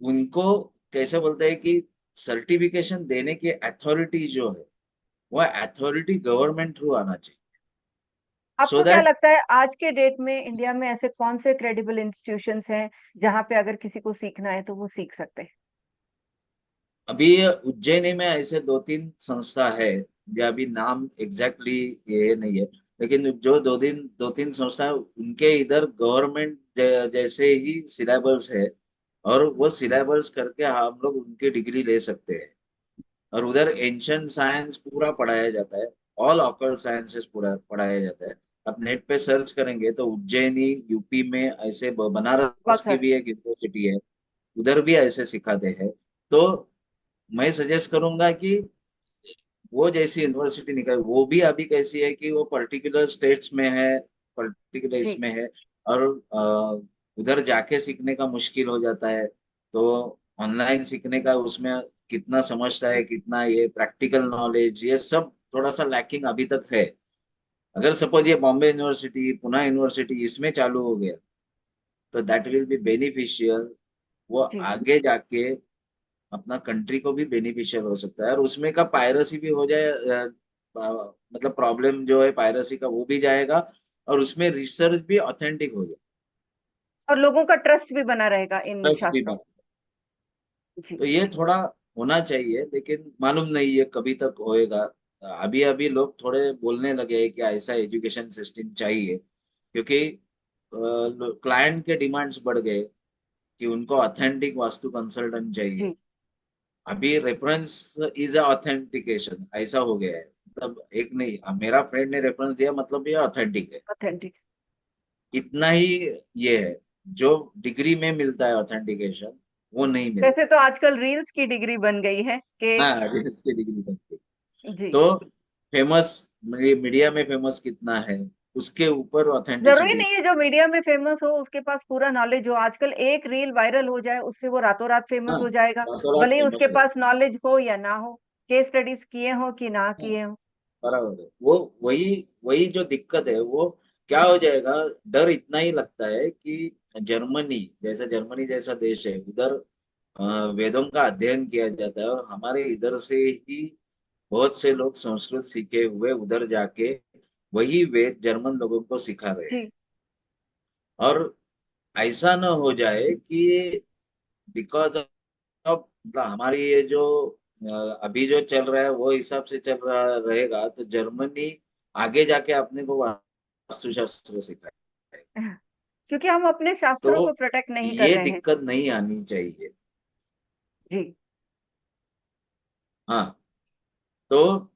उनको कैसे बोलते हैं कि सर्टिफिकेशन देने की अथॉरिटी जो है, वो अथॉरिटी गवर्नमेंट थ्रू आना चाहिए, सो आपको क्या दैट। लगता है आज के डेट में इंडिया में ऐसे कौन से क्रेडिबल इंस्टीट्यूशंस हैं जहाँ पे अगर किसी को सीखना है तो वो सीख सकते हैं? अभी उज्जैन में ऐसे दो तीन संस्था है, जो अभी नाम एग्जैक्टली ये नहीं है, लेकिन जो दो तीन संस्था है उनके इधर गवर्नमेंट जैसे ही सिलेबस है। और वो सिलेबस करके हम लोग उनकी डिग्री ले सकते हैं। और उधर एंशियंट साइंस पूरा पढ़ाया जाता है, ऑल ऑकल्ट साइंसेस पूरा पढ़ाया जाता है। आप नेट पे सर्च करेंगे तो उज्जैनी यूपी में ऐसे बनारस बहुत की सर। भी एक यूनिवर्सिटी है, उधर भी ऐसे सिखाते हैं। तो मैं सजेस्ट करूंगा कि वो जैसी यूनिवर्सिटी निकाले, वो भी अभी कैसी है कि वो पर्टिकुलर स्टेट्स में है, पर्टिकुलर जी। इसमें है। और उधर जाके सीखने का मुश्किल हो जाता है। तो ऑनलाइन सीखने का उसमें कितना समझता है, कितना ये प्रैक्टिकल नॉलेज, ये सब थोड़ा सा लैकिंग अभी तक है। अगर सपोज ये बॉम्बे यूनिवर्सिटी, पुणे यूनिवर्सिटी इसमें चालू हो गया तो दैट विल बी बेनिफिशियल। वो जी। आगे जाके अपना कंट्री को भी बेनिफिशियल हो सकता है, और उसमें का पायरसी भी हो जाए, मतलब प्रॉब्लम जो है पायरसी का वो भी जाएगा, और उसमें रिसर्च भी ऑथेंटिक हो जाए, और लोगों का ट्रस्ट भी बना रहेगा इन प्लस भी शास्त्रों। बना। जी। तो ये थोड़ा होना चाहिए, लेकिन मालूम नहीं ये कभी तक होएगा। अभी अभी लोग थोड़े बोलने लगे हैं कि ऐसा एजुकेशन सिस्टम चाहिए, क्योंकि क्लाइंट के डिमांड्स बढ़ गए कि उनको ऑथेंटिक वास्तु कंसल्टेंट चाहिए। जी। अभी रेफरेंस इज ऑथेंटिकेशन ऐसा हो गया है। मतलब एक नहीं, अब मेरा फ्रेंड ने रेफरेंस दिया मतलब ये ऑथेंटिक है, ऑथेंटिक। इतना ही ये है। जो डिग्री में मिलता है ऑथेंटिकेशन, वो नहीं मिलता। वैसे तो आजकल रील्स की डिग्री बन गई है कि। हाँ, जिसकी डिग्री बनती है। जी। तो फेमस, मीडिया में फेमस कितना है, उसके ऊपर जरूरी ऑथेंटिसिटी। नहीं है जो मीडिया में फेमस हो उसके पास पूरा नॉलेज हो। आजकल एक रील वायरल हो जाए उससे वो रातों रात फेमस हाँ, हो जाएगा, रातों रात भले ही फेमस उसके हो जाए। पास नॉलेज हो या ना हो, केस स्टडीज किए हो कि ना हाँ, किए हो। बराबर है। वो वही वही जो दिक्कत है वो क्या हो जाएगा। डर इतना ही लगता है कि जर्मनी जैसा देश है, उधर अ, वेदों का अध्ययन किया जाता है, और हमारे इधर से ही बहुत से लोग संस्कृत सीखे हुए उधर जाके वही वेद जर्मन लोगों को सिखा रहे हैं। जी। और ऐसा न हो जाए कि बिकॉज ऑफ हमारी ये जो अभी जो चल रहा है वो हिसाब से चल रहा रहेगा तो जर्मनी आगे जाके अपने को वास्तुशास्त्र सिखाए। क्योंकि हम अपने तो शास्त्रों को प्रोटेक्ट नहीं कर ये रहे हैं। दिक्कत नहीं आनी चाहिए। जी। हाँ, तो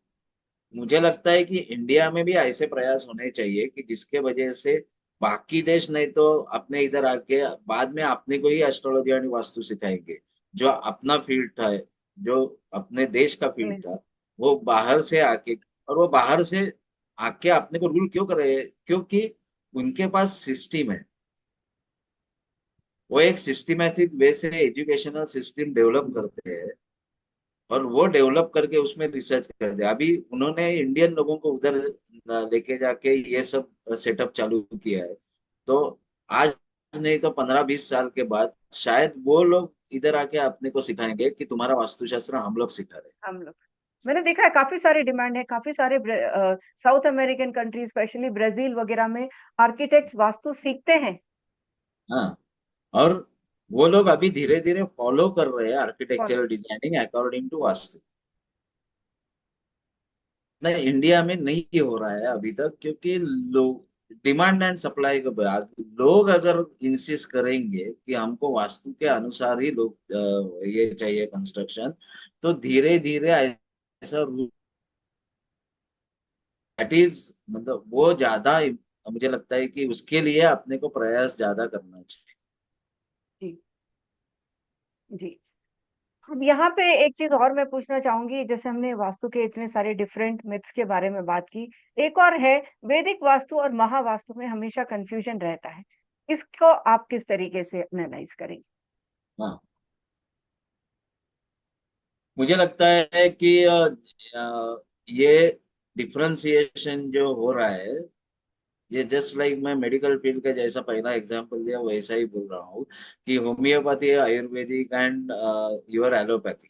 मुझे लगता है कि इंडिया में भी ऐसे प्रयास होने चाहिए कि जिसके वजह से बाकी देश नहीं तो अपने इधर आके बाद में अपने को ही एस्ट्रोलॉजी और वास्तु सिखाएंगे। जो अपना फील्ड था, जो अपने देश का फील्ड हम्म, था, वो बाहर से आके, और वो बाहर से आके अपने को रूल क्यों करे? क्योंकि उनके पास सिस्टम है। वो एक सिस्टमैटिक वे से एजुकेशनल सिस्टम डेवलप करते हैं, और वो डेवलप करके उसमें रिसर्च कर दिया। अभी उन्होंने इंडियन लोगों को उधर लेके जाके ये सब सेटअप चालू किया है। तो आज नहीं तो 15-20 साल के बाद शायद वो लोग इधर आके अपने को सिखाएंगे कि तुम्हारा वास्तुशास्त्र हम लोग सिखा रहे हम लोग, मैंने देखा है काफी सारी डिमांड है, काफी सारे south American country specially Brazil वगैरह में आर्किटेक्ट्स वास्तु सीखते हैं। हैं। हाँ, और वो लोग अभी धीरे धीरे फॉलो कर रहे हैं follow. Architectural designing according to vastu. नहीं, इंडिया में नहीं हो रहा है अभी तक, क्योंकि लोग डिमांड एंड सप्लाई के बाद लोग अगर इंसिस्ट करेंगे कि हमको वास्तु के अनुसार ही लोग ये चाहिए कंस्ट्रक्शन, तो धीरे धीरे ऐसा दैट इज, मतलब वो ज्यादा, मुझे लगता है कि उसके लिए अपने को प्रयास ज्यादा करना चाहिए। जी। जी। अब यहाँ पे एक चीज और मैं पूछना चाहूंगी, जैसे हमने वास्तु के इतने सारे डिफरेंट मिथ्स के बारे में बात की, एक और है, वैदिक वास्तु और महावास्तु में हमेशा कंफ्यूजन रहता है, इसको आप किस तरीके से एनालाइज करेंगे? हाँ, मुझे लगता है कि ये डिफरेंशिएशन जो हो रहा है, ये जस्ट लाइक मैं मेडिकल फील्ड का जैसा पहला एग्जांपल दिया वैसा ही बोल रहा हूँ कि homeopathy, Ayurvedic and your allopathy,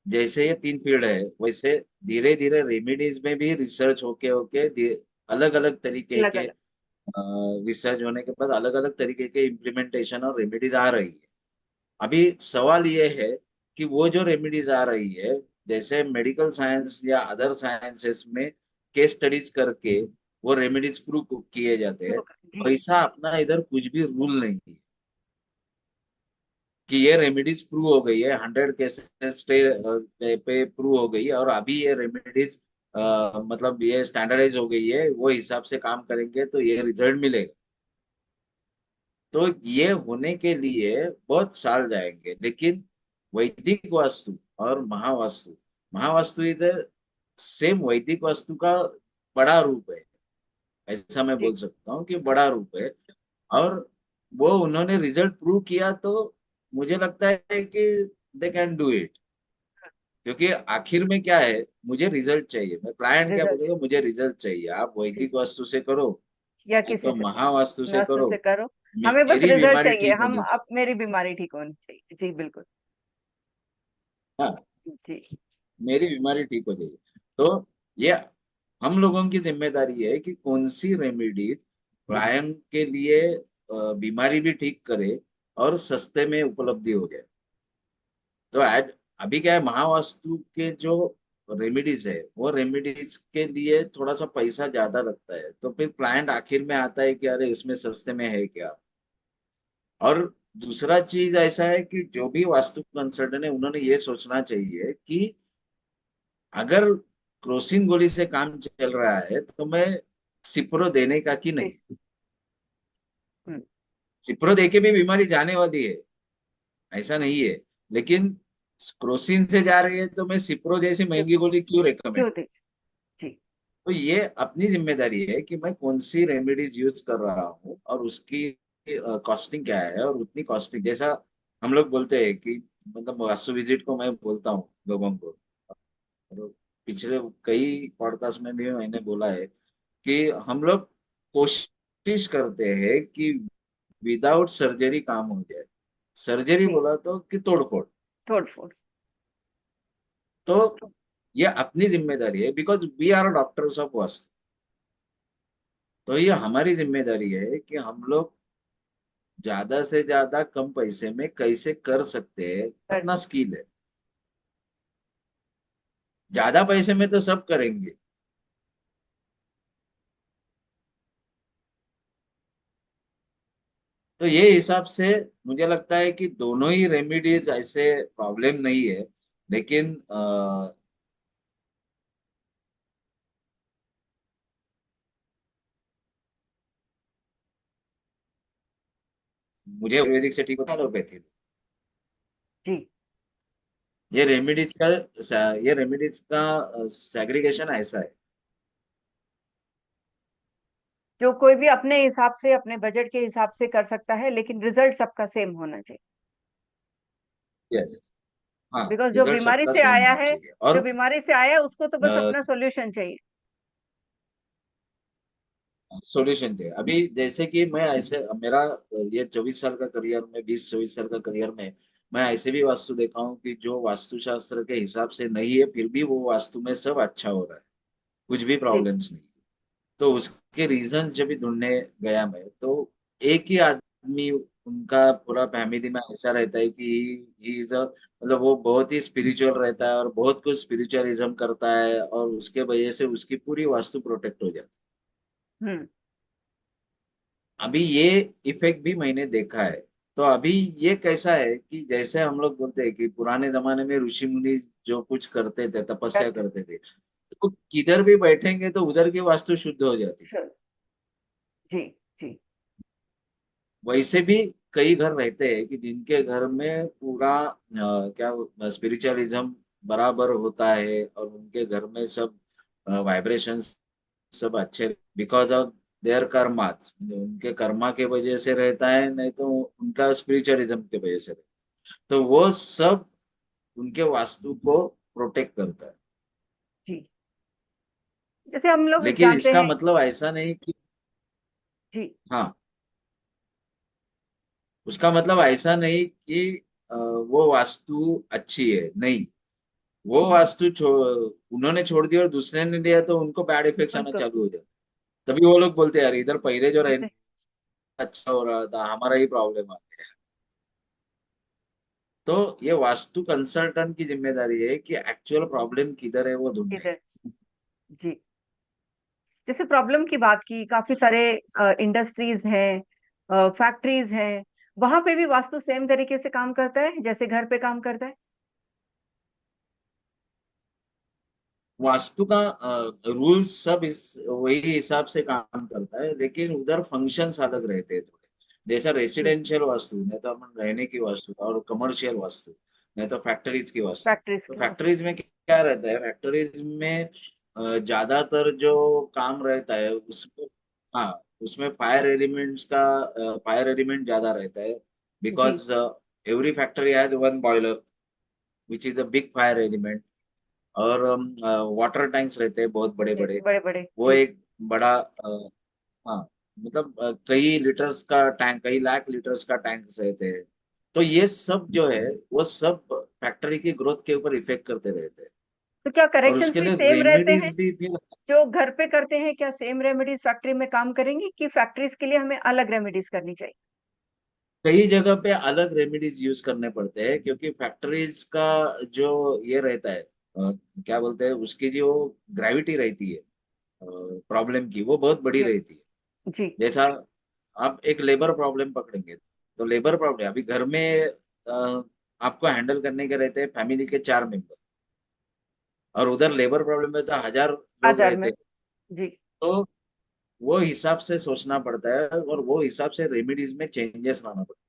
जैसे ये तीन फील्ड है, वैसे धीरे धीरे रेमेडीज में भी रिसर्च होके होके अलग अलग तरीके अलग के अलग। रिसर्च होने के बाद अलग अलग तरीके के इम्प्लीमेंटेशन और रेमेडीज आ रही है। अभी सवाल ये है कि वो जो रेमेडीज आ रही है, जैसे मेडिकल साइंस या अदर साइंसेस में केस स्टडीज करके वो रेमेडीज प्रूव किए जाते हैं, जी। वैसा अपना इधर कुछ भी रूल नहीं है कि ये रेमेडीज प्रूव हो गई है, 100 केसेस पे प्रूव हो गई है, और अभी ये रेमेडीज मतलब ये स्टैंडर्डाइज हो गई है, वो हिसाब से काम करेंगे तो ये रिजल्ट मिलेगा। तो ये होने के लिए बहुत साल जाएंगे। लेकिन वैदिक वास्तु और महावास्तु, महावास्तु इधर सेम वैदिक वास्तु का बड़ा रूप है, ऐसा मैं जी। बोल सकता हूँ कि बड़ा रूप है। और वो उन्होंने रिजल्ट प्रूव किया, तो मुझे लगता है कि दे कैन डू इट। क्योंकि आखिर में क्या है, मुझे रिजल्ट चाहिए, मैं क्लाइंट क्या रिजल्ट। बोलेगा, मुझे रिजल्ट चाहिए, आप जी। वैदिक वास्तु से करो या नहीं किसी तो से महावास्तु से वास्तु करो, से करो, हमें बस मेरी रिजल्ट बीमारी चाहिए, ठीक हम होनी चाहिए। अब मेरी बीमारी ठीक होनी चाहिए। जी बिल्कुल। हाँ, जी। मेरी बीमारी ठीक हो जाएगी। तो ये हम लोगों की जिम्मेदारी है कि कौन सी रेमेडी क्लाइंट के लिए बीमारी भी ठीक करे और सस्ते में उपलब्धि हो जाए। तो एड अभी क्या है, महावास्तु के जो रेमेडीज है, वो रेमेडीज के लिए थोड़ा सा पैसा ज्यादा लगता है, तो फिर क्लाइंट आखिर में आता है कि अरे इसमें सस्ते में है क्या। और दूसरा चीज ऐसा है कि जो भी वास्तु कंसल्टेंट है, उन्होंने ये सोचना चाहिए कि अगर क्रोसिन गोली से काम चल रहा है तो मैं सिप्रो देने का कि जी। नहीं। हम्म। सिप्रो देके भी बीमारी जाने वाली है, ऐसा नहीं है। लेकिन क्रोसिन से जा रही है तो मैं सिप्रो जैसी महंगी गोली क्यों क्यों रेकमेंड। थे। जी। तो ये अपनी जिम्मेदारी है कि मैं कौन सी रेमेडीज यूज कर रहा हूँ, और उसकी कॉस्टिंग क्या है, और उतनी कॉस्टिंग जैसा हम लोग बोलते हैं कि, मतलब वास्तु विजिट को मैं बोलता हूँ लोगों को, और पिछले कई पॉडकास्ट में भी मैंने बोला है कि हम लोग कोशिश करते हैं कि विदाउट सर्जरी काम हो जाए। सर्जरी जी। बोला तो कि तोड़फोड़। तोड़ फोड़। तो ये अपनी जिम्मेदारी है, because we are doctors of vastu. तो ये हमारी जिम्मेदारी है कि हम लोग ज्यादा से ज्यादा कम पैसे में कैसे कर सकते हैं, कर अपना सकते। स्किल है। ज्यादा पैसे में तो सब करेंगे। तो ये हिसाब से मुझे लगता है कि दोनों ही रेमेडीज ऐसे प्रॉब्लम नहीं है। लेकिन मुझे आयुर्वेदिक से ठीक होता है एलोपैथी। जी। ये रेमेडीज का ये रेमेडीज का सेग्रीगेशन ऐसा है। जो कोई भी अपने हिसाब से, अपने बजट के हिसाब से कर सकता है, लेकिन रिजल्ट सबका सेम होना चाहिए। यस। हाँ, बिकॉज जो रिजल्ट बीमारी सबका से सेम आया होना है, चाहिए। जो और बीमारी से आया है उसको तो बस अपना सॉल्यूशन चाहिए। सॉल्यूशन थे अभी, जैसे कि मैं ऐसे मेरा ये 24 साल का करियर में, 20-24 साल का करियर में, मैं ऐसे भी वास्तु देखा हूँ कि जो वास्तुशास्त्र के हिसाब से नहीं है, फिर भी वो वास्तु में सब अच्छा हो रहा है, कुछ भी जी। प्रॉब्लम्स नहीं है। तो उसके रीजन जब भी ढूंढने गया मैं, तो एक ही आदमी, उनका पूरा फैमिली में ऐसा रहता है कि ही इज मतलब वो बहुत ही स्पिरिचुअल रहता है और बहुत कुछ स्पिरिचुअलिज्म करता है, और उसके वजह से उसकी पूरी वास्तु प्रोटेक्ट हो जाती हम्म। है। अभी ये इफेक्ट भी मैंने देखा है। तो अभी ये कैसा है कि जैसे हम लोग बोलते हैं कि पुराने जमाने में ऋषि मुनि जो कुछ करते थे, तपस्या करते। करते थे, तो किधर भी बैठेंगे तो उधर की वास्तु शुद्ध हो जाती थी। चल। जी। जी। वैसे भी कई घर रहते हैं कि जिनके घर में पूरा क्या स्पिरिचुअलिज्म बराबर होता है, और उनके घर में सब वाइब्रेशंस सब अच्छे, बिकॉज ऑफ देयर कर्मास, उनके कर्मा के वजह से रहता है, नहीं तो उनका स्पिरिचुअलिज्म के वजह से रहता है। तो वो सब उनके वास्तु को प्रोटेक्ट करता है। जी। जैसे हम लोग लेकिन जानते इसका हैं। मतलब ऐसा नहीं कि, जी। हाँ, उसका मतलब ऐसा नहीं कि वो वास्तु अच्छी है, नहीं। वो वास्तु उन्होंने छोड़ दिया और दूसरे ने लिया, तो उनको बैड इफेक्ट्स आना उनको। चालू हो जाता। तभी वो लोग बोलते हैं यार, इधर पहले जो रहना जैसे। अच्छा हो रहा था, हमारा ही प्रॉब्लम आ गया। तो ये वास्तु कंसल्टेंट की जिम्मेदारी है कि एक्चुअल प्रॉब्लम किधर है वो ढूंढे। इधर। जी। जैसे प्रॉब्लम की बात की, काफी सारे इंडस्ट्रीज हैं, फैक्ट्रीज हैं, वहां पे भी वास्तु सेम तरीके से काम करता है जैसे घर पे काम करता है। वास्तु का रूल्स सब इस वही हिसाब से काम करता है, लेकिन उधर फंक्शंस अलग रहते हैं थोड़े। जैसा जी। रेसिडेंशियल वास्तु, नहीं तो अपन रहने की वास्तु, और कमर्शियल वास्तु, नहीं तो फैक्ट्रीज की वास्तु। फैक्ट्रीज तो के वास्तु। फैक्ट्रीज में क्या रहता है, फैक्ट्रीज में ज्यादातर जो काम रहता है उसमें, हाँ, उसमें फायर एलिमेंट ज्यादा रहता है, जी। Because every factory has one boiler which is a big fire element. और वाटर टैंक्स रहते हैं बहुत बड़े बड़े। बड़े बड़े। वो जी। एक बड़ा हाँ, मतलब कई लीटर्स का टैंक, कई लाख लीटर्स का टैंक रहते हैं। तो ये सब जो है, वो सब फैक्ट्री की ग्रोथ के ऊपर इफेक्ट करते रहते हैं। तो क्या और करेक्शंस उसके भी लिए सेम रहते हैं? रेमेडीज भी फिर जो घर पे करते हैं, क्या सेम रेमेडीज फैक्ट्री में काम करेंगी, कि फैक्ट्रीज के लिए हमें अलग रेमेडीज करनी चाहिए? कई जगह पे अलग रेमेडीज यूज करने पड़ते हैं, क्योंकि फैक्ट्रीज का जो ये रहता है, क्या बोलते हैं, उसकी जो ग्रेविटी रहती है प्रॉब्लम की, वो बहुत बड़ी जी। रहती है। जी। जैसा आप एक लेबर प्रॉब्लम पकड़ेंगे, तो लेबर प्रॉब्लम अभी घर में आपको हैंडल करने के रहते हैं फैमिली के 4 मेंबर, और उधर लेबर प्रॉब्लम में तो 1000 लोग 1000 रहते में। हैं। जी। तो वो हिसाब से सोचना पड़ता है, और वो हिसाब से रेमेडीज में चेंजेस लाना पड़ता है।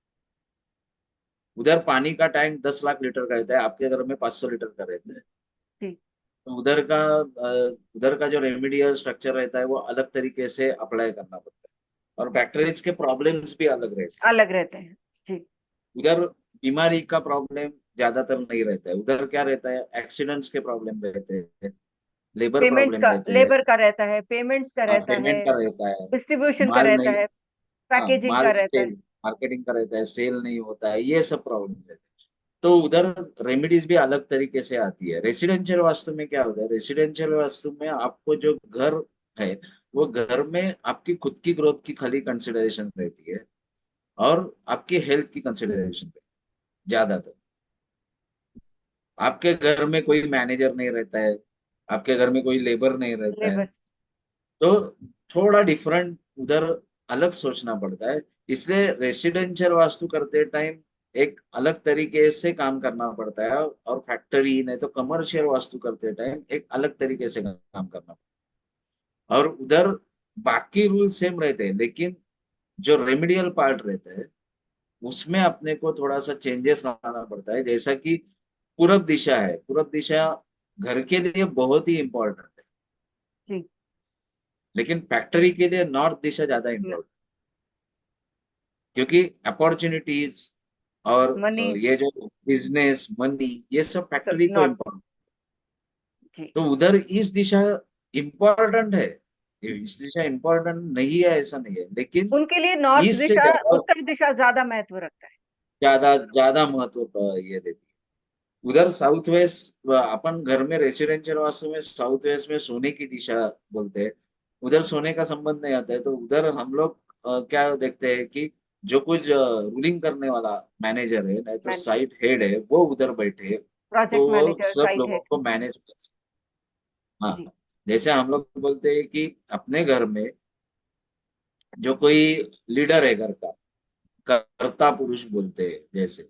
उधर पानी का टैंक 10 लाख लीटर का रहता है, आपके घर में 500 लीटर का रहता है। जी। तो उधर का जो रेमेडियल स्ट्रक्चर रहता है, वो अलग तरीके से अप्लाई करना पड़ता है। और फैक्ट्रीज के प्रॉब्लम्स भी अलग रहते हैं। अलग रहते हैं। जी। उधर बीमारी का प्रॉब्लम ज्यादातर नहीं रहता है, उधर क्या रहता है, एक्सीडेंट्स के प्रॉब्लम रहते हैं, लेबर पेमेंट्स प्रॉब्लम का, रहते हैं। लेबर का रहता है, पेमेंट्स का हाँ, रहता है, पेमेंट का रहता है, डिस्ट्रीब्यूशन का माल रहता नहीं, है, हाँ, पैकेजिंग माल का रहता है। सेल, मार्केटिंग का रहता है, सेल नहीं होता है, ये सब प्रॉब्लम रहते हैं। तो उधर रेमेडीज भी अलग तरीके से आती है। रेसिडेंशियल वास्तु में क्या होता है, रेसिडेंशियल वास्तु में आपको जो घर है, वो घर में आपकी खुद की ग्रोथ की खाली कंसिडरेशन रहती है, और आपकी हेल्थ की कंसिडरेशन रहती है ज्यादातर। आपके घर में कोई मैनेजर नहीं रहता है, आपके घर में कोई लेबर नहीं रहता है। लेबर। तो थोड़ा डिफरेंट उधर अलग सोचना पड़ता है। इसलिए रेसिडेंशियल वास्तु करते टाइम एक अलग तरीके से काम करना पड़ता है, और फैक्ट्री नहीं तो कमर्शियल वास्तु करते टाइम एक अलग तरीके से काम करना पड़ता है। और उधर बाकी रूल सेम रहते हैं, लेकिन जो रेमेडियल पार्ट रहता है उसमें अपने को थोड़ा सा चेंजेस लाना पड़ता है। जैसा कि पूरब दिशा है, पूरब दिशा घर के लिए बहुत ही इंपॉर्टेंट है, जी। लेकिन फैक्ट्री के लिए नॉर्थ दिशा ज्यादा इंपॉर्टेंट, क्योंकि अपॉर्चुनिटीज और मनी। ये जो बिजनेस मनी ये सब फैक्ट्री को नॉट। इम्पोर्टेंट। जी। तो उधर इस दिशा इम्पोर्टेंट है, इस दिशा इम्पोर्टेंट नहीं है ऐसा नहीं है, लेकिन उनके लिए नॉर्थ ईस्ट से दिशा, ज्यादा उत्तर दिशा ज्यादा महत्व रखता है। ज्यादा ज्यादा महत्व ये देती है। उधर साउथ वेस्ट, अपन घर में रेसिडेंशियल वास्तु में साउथ वेस्ट में सोने की दिशा बोलते हैं। उधर सोने का संबंध नहीं आता है, तो उधर हम लोग क्या देखते हैं कि जो कुछ रूलिंग करने वाला मैनेजर है नहीं तो मैन साइट हेड है वो उधर बैठे हैं, तो प्रोजेक्ट वो मैनेजर, सब साइट लोगों हेड। को मैनेज कर सकते हैं। जी। हाँ, जैसे हम लोग बोलते हैं कि अपने घर में जो कोई लीडर है घर का, कर्ता पुरुष बोलते हैं जैसे,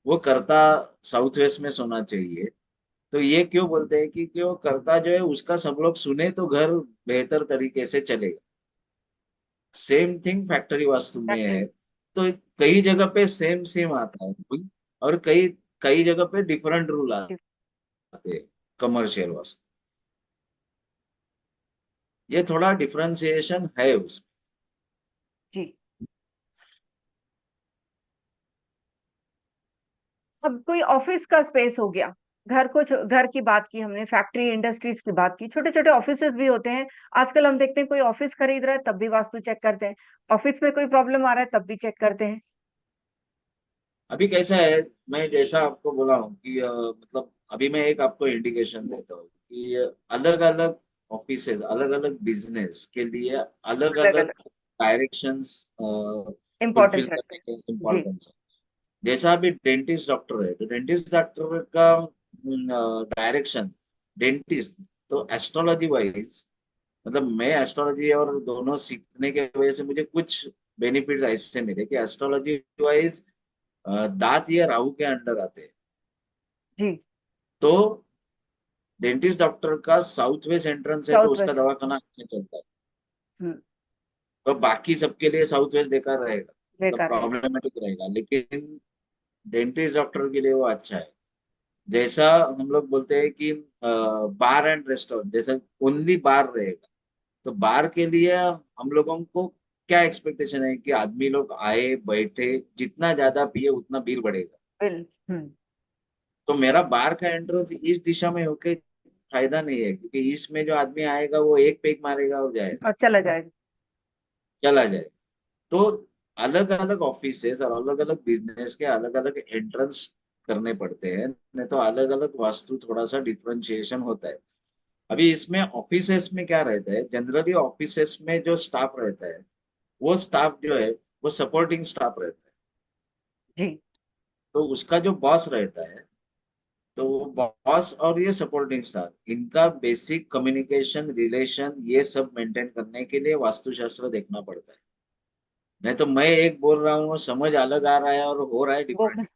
वो कर्ता साउथ वेस्ट में सोना चाहिए। तो ये क्यों बोलते हैं कि वो कर्ता जो है उसका सब लोग सुने तो घर बेहतर तरीके से चलेगा। सेम थिंग फैक्ट्री वास्तु में है। फैक्ट्री। तो कई जगह पे सेम सेम आता है रूल, और कई कई जगह पे डिफरेंट रूल आते हैं कमर्शियल वास्तु। ये थोड़ा डिफरेंशिएशन है उसमें। जी। अब कोई ऑफिस का स्पेस हो गया, घर को घर की बात की हमने, फैक्ट्री इंडस्ट्रीज की बात की, छोटे छोटे ऑफिसेज भी होते हैं। आजकल हम देखते हैं कोई ऑफिस खरीद रहा है तब भी वास्तु चेक करते हैं। ऑफिस में कोई प्रॉब्लम आ रहा है तब भी चेक करते हैं। अभी कैसा है, मैं जैसा आपको बोला हूँ कि मतलब अभी मैं एक आपको इंडिकेशन देता हूँ कि अलग अलग ऑफिसेज अलग अलग बिजनेस के लिए अलग अलग अलग अलग डायरेक्शंस इंपॉर्टेंस फुलफिल रखते करने हैं। के जी। इम्पोर्टेंस। जैसा अभी डेंटिस्ट डॉक्टर है तो डेंटिस्ट डॉक्टर का डायरेक्शन डेंटिस्ट, तो एस्ट्रोलॉजी वाइज, मतलब मैं एस्ट्रोलॉजी और दोनों सीखने के वजह से मुझे कुछ बेनिफिट्स ऐसे मिले कि एस्ट्रोलॉजी वाइज दांत ये राहु के अंडर आते हैं। जी। तो डेंटिस्ट डॉक्टर का साउथ वेस्ट एंट्रेंस है तो साउथ उसका वेस्ट। दवाखाना अच्छा चलता है। हम्म। तो बाकी सबके लिए साउथ वेस्ट बेकार रहेगा, मतलब बेकार रहेगा। प्रॉब्लमेटिक रहेगा, लेकिन डेंटिस्ट डॉक्टर के लिए वो अच्छा है। जैसा हम लोग बोलते हैं कि बार एंड रेस्टोरेंट, जैसे ओनली बार रहेगा, तो बार के लिए हम लोगों को क्या एक्सपेक्टेशन है कि आदमी लोग आए बैठे, जितना ज्यादा पिए उतना बिल बढ़ेगा। बिल। हम्म। तो मेरा बार का एंट्रेंस इस दिशा में होके फायदा नहीं है, क्योंकि इसमें जो आदमी आएगा वो एक पेग मारेगा और जाएगा, और चला जाएगा। चला जाए। तो अलग अलग ऑफिसेस और अलग अलग बिजनेस के अलग अलग एंट्रेंस करने पड़ते हैं, नहीं तो अलग अलग वास्तु थोड़ा सा डिफरेंशिएशन होता है। अभी इसमें ऑफिसेस में क्या रहता है, जनरली ऑफिसेस में जो स्टाफ रहता है वो स्टाफ जो है वो सपोर्टिंग स्टाफ रहता है। जी। तो उसका जो बॉस रहता है, तो वो बॉस और ये सपोर्टिंग स्टाफ इनका बेसिक कम्युनिकेशन रिलेशन ये सब मेंटेन करने के लिए वास्तुशास्त्र देखना पड़ता है। नहीं तो मैं एक बोल रहा हूँ समझ अलग आ रहा है और हो रहा है वो। डिफरेंट।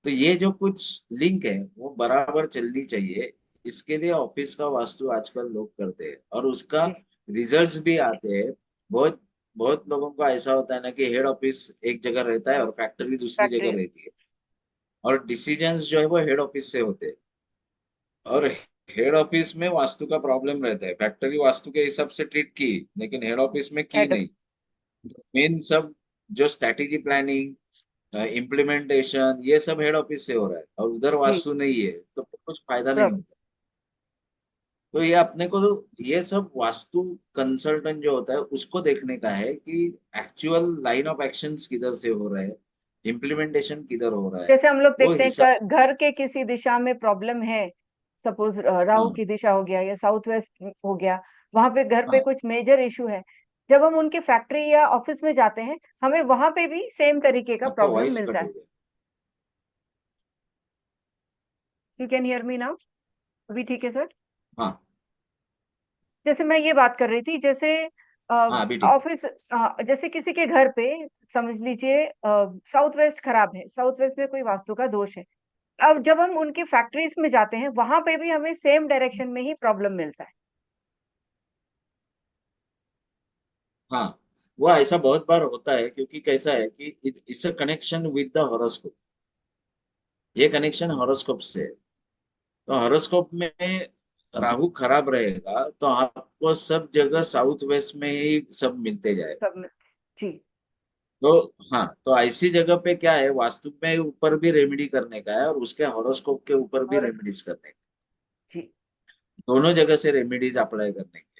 तो ये जो कुछ लिंक है वो बराबर चलनी चाहिए। इसके लिए ऑफिस का वास्तु आजकल लोग करते हैं और उसका जी। रिजल्ट्स भी आते हैं। बहुत बहुत लोगों का ऐसा होता है ना कि हेड ऑफिस एक जगह रहता है और फैक्ट्री दूसरी फैक्ट्री। जगह रहती है, और डिसीजंस जो है वो हेड ऑफिस से होते हैं। और हेड ऑफिस में वास्तु का प्रॉब्लम रहता है, फैक्ट्री वास्तु के हिसाब से ट्रीट की, लेकिन हेड ऑफिस में की हेड। नहीं। मेन सब जो स्ट्रैटेजी प्लानिंग इम्प्लीमेंटेशन ये सब हेड ऑफिस से हो रहा है, और उधर जी। वास्तु नहीं है तो कुछ फायदा नहीं होता। तो ये अपने को तो ये सब वास्तु कंसल्टेंट जो होता है उसको देखने का है कि एक्चुअल लाइन ऑफ एक्शंस किधर से हो रहा है, इम्प्लीमेंटेशन किधर हो रहा है, जैसे हम लोग वो देखते हैं हिसाब। घर के किसी दिशा में प्रॉब्लम है, सपोज राहु हाँ की दिशा हो गया या साउथ वेस्ट हो गया, वहां पे घर पे हाँ, कुछ मेजर इशू है, जब हम उनके फैक्ट्री या ऑफिस में जाते हैं हमें वहां पे भी सेम तरीके का आपका प्रॉब्लम वॉइस मिलता कट है। हो गया। You can hear me now? अभी ठीक है सर? हाँ जैसे मैं ये बात कर रही थी, जैसे हाँ अभी ठीक। ऑफिस, जैसे किसी के घर पे समझ लीजिए साउथ वेस्ट खराब है, साउथ वेस्ट में कोई वास्तु का दोष है। अब जब हम उनकी फैक्ट्रीज में जाते हैं वहां पे भी हमें सेम डायरेक्शन में ही प्रॉब्लम मिलता है। हाँ, वो ऐसा बहुत बार होता है क्योंकि कैसा है कि it's a connection with the horoscope. ये कनेक्शन हॉरोस्कोप से है। तो हॉरोस्कोप में राहु खराब रहेगा तो आपको सब जगह साउथ वेस्ट में ही सब मिलते जाए। सब में। जी। तो हाँ, तो ऐसी जगह पे क्या है, वास्तु में ऊपर भी रेमेडी करने का है और उसके हॉरोस्कोप के ऊपर भी और रेमेडीज करने का। जी। दोनों जगह से रेमेडीज अप्लाई करने के।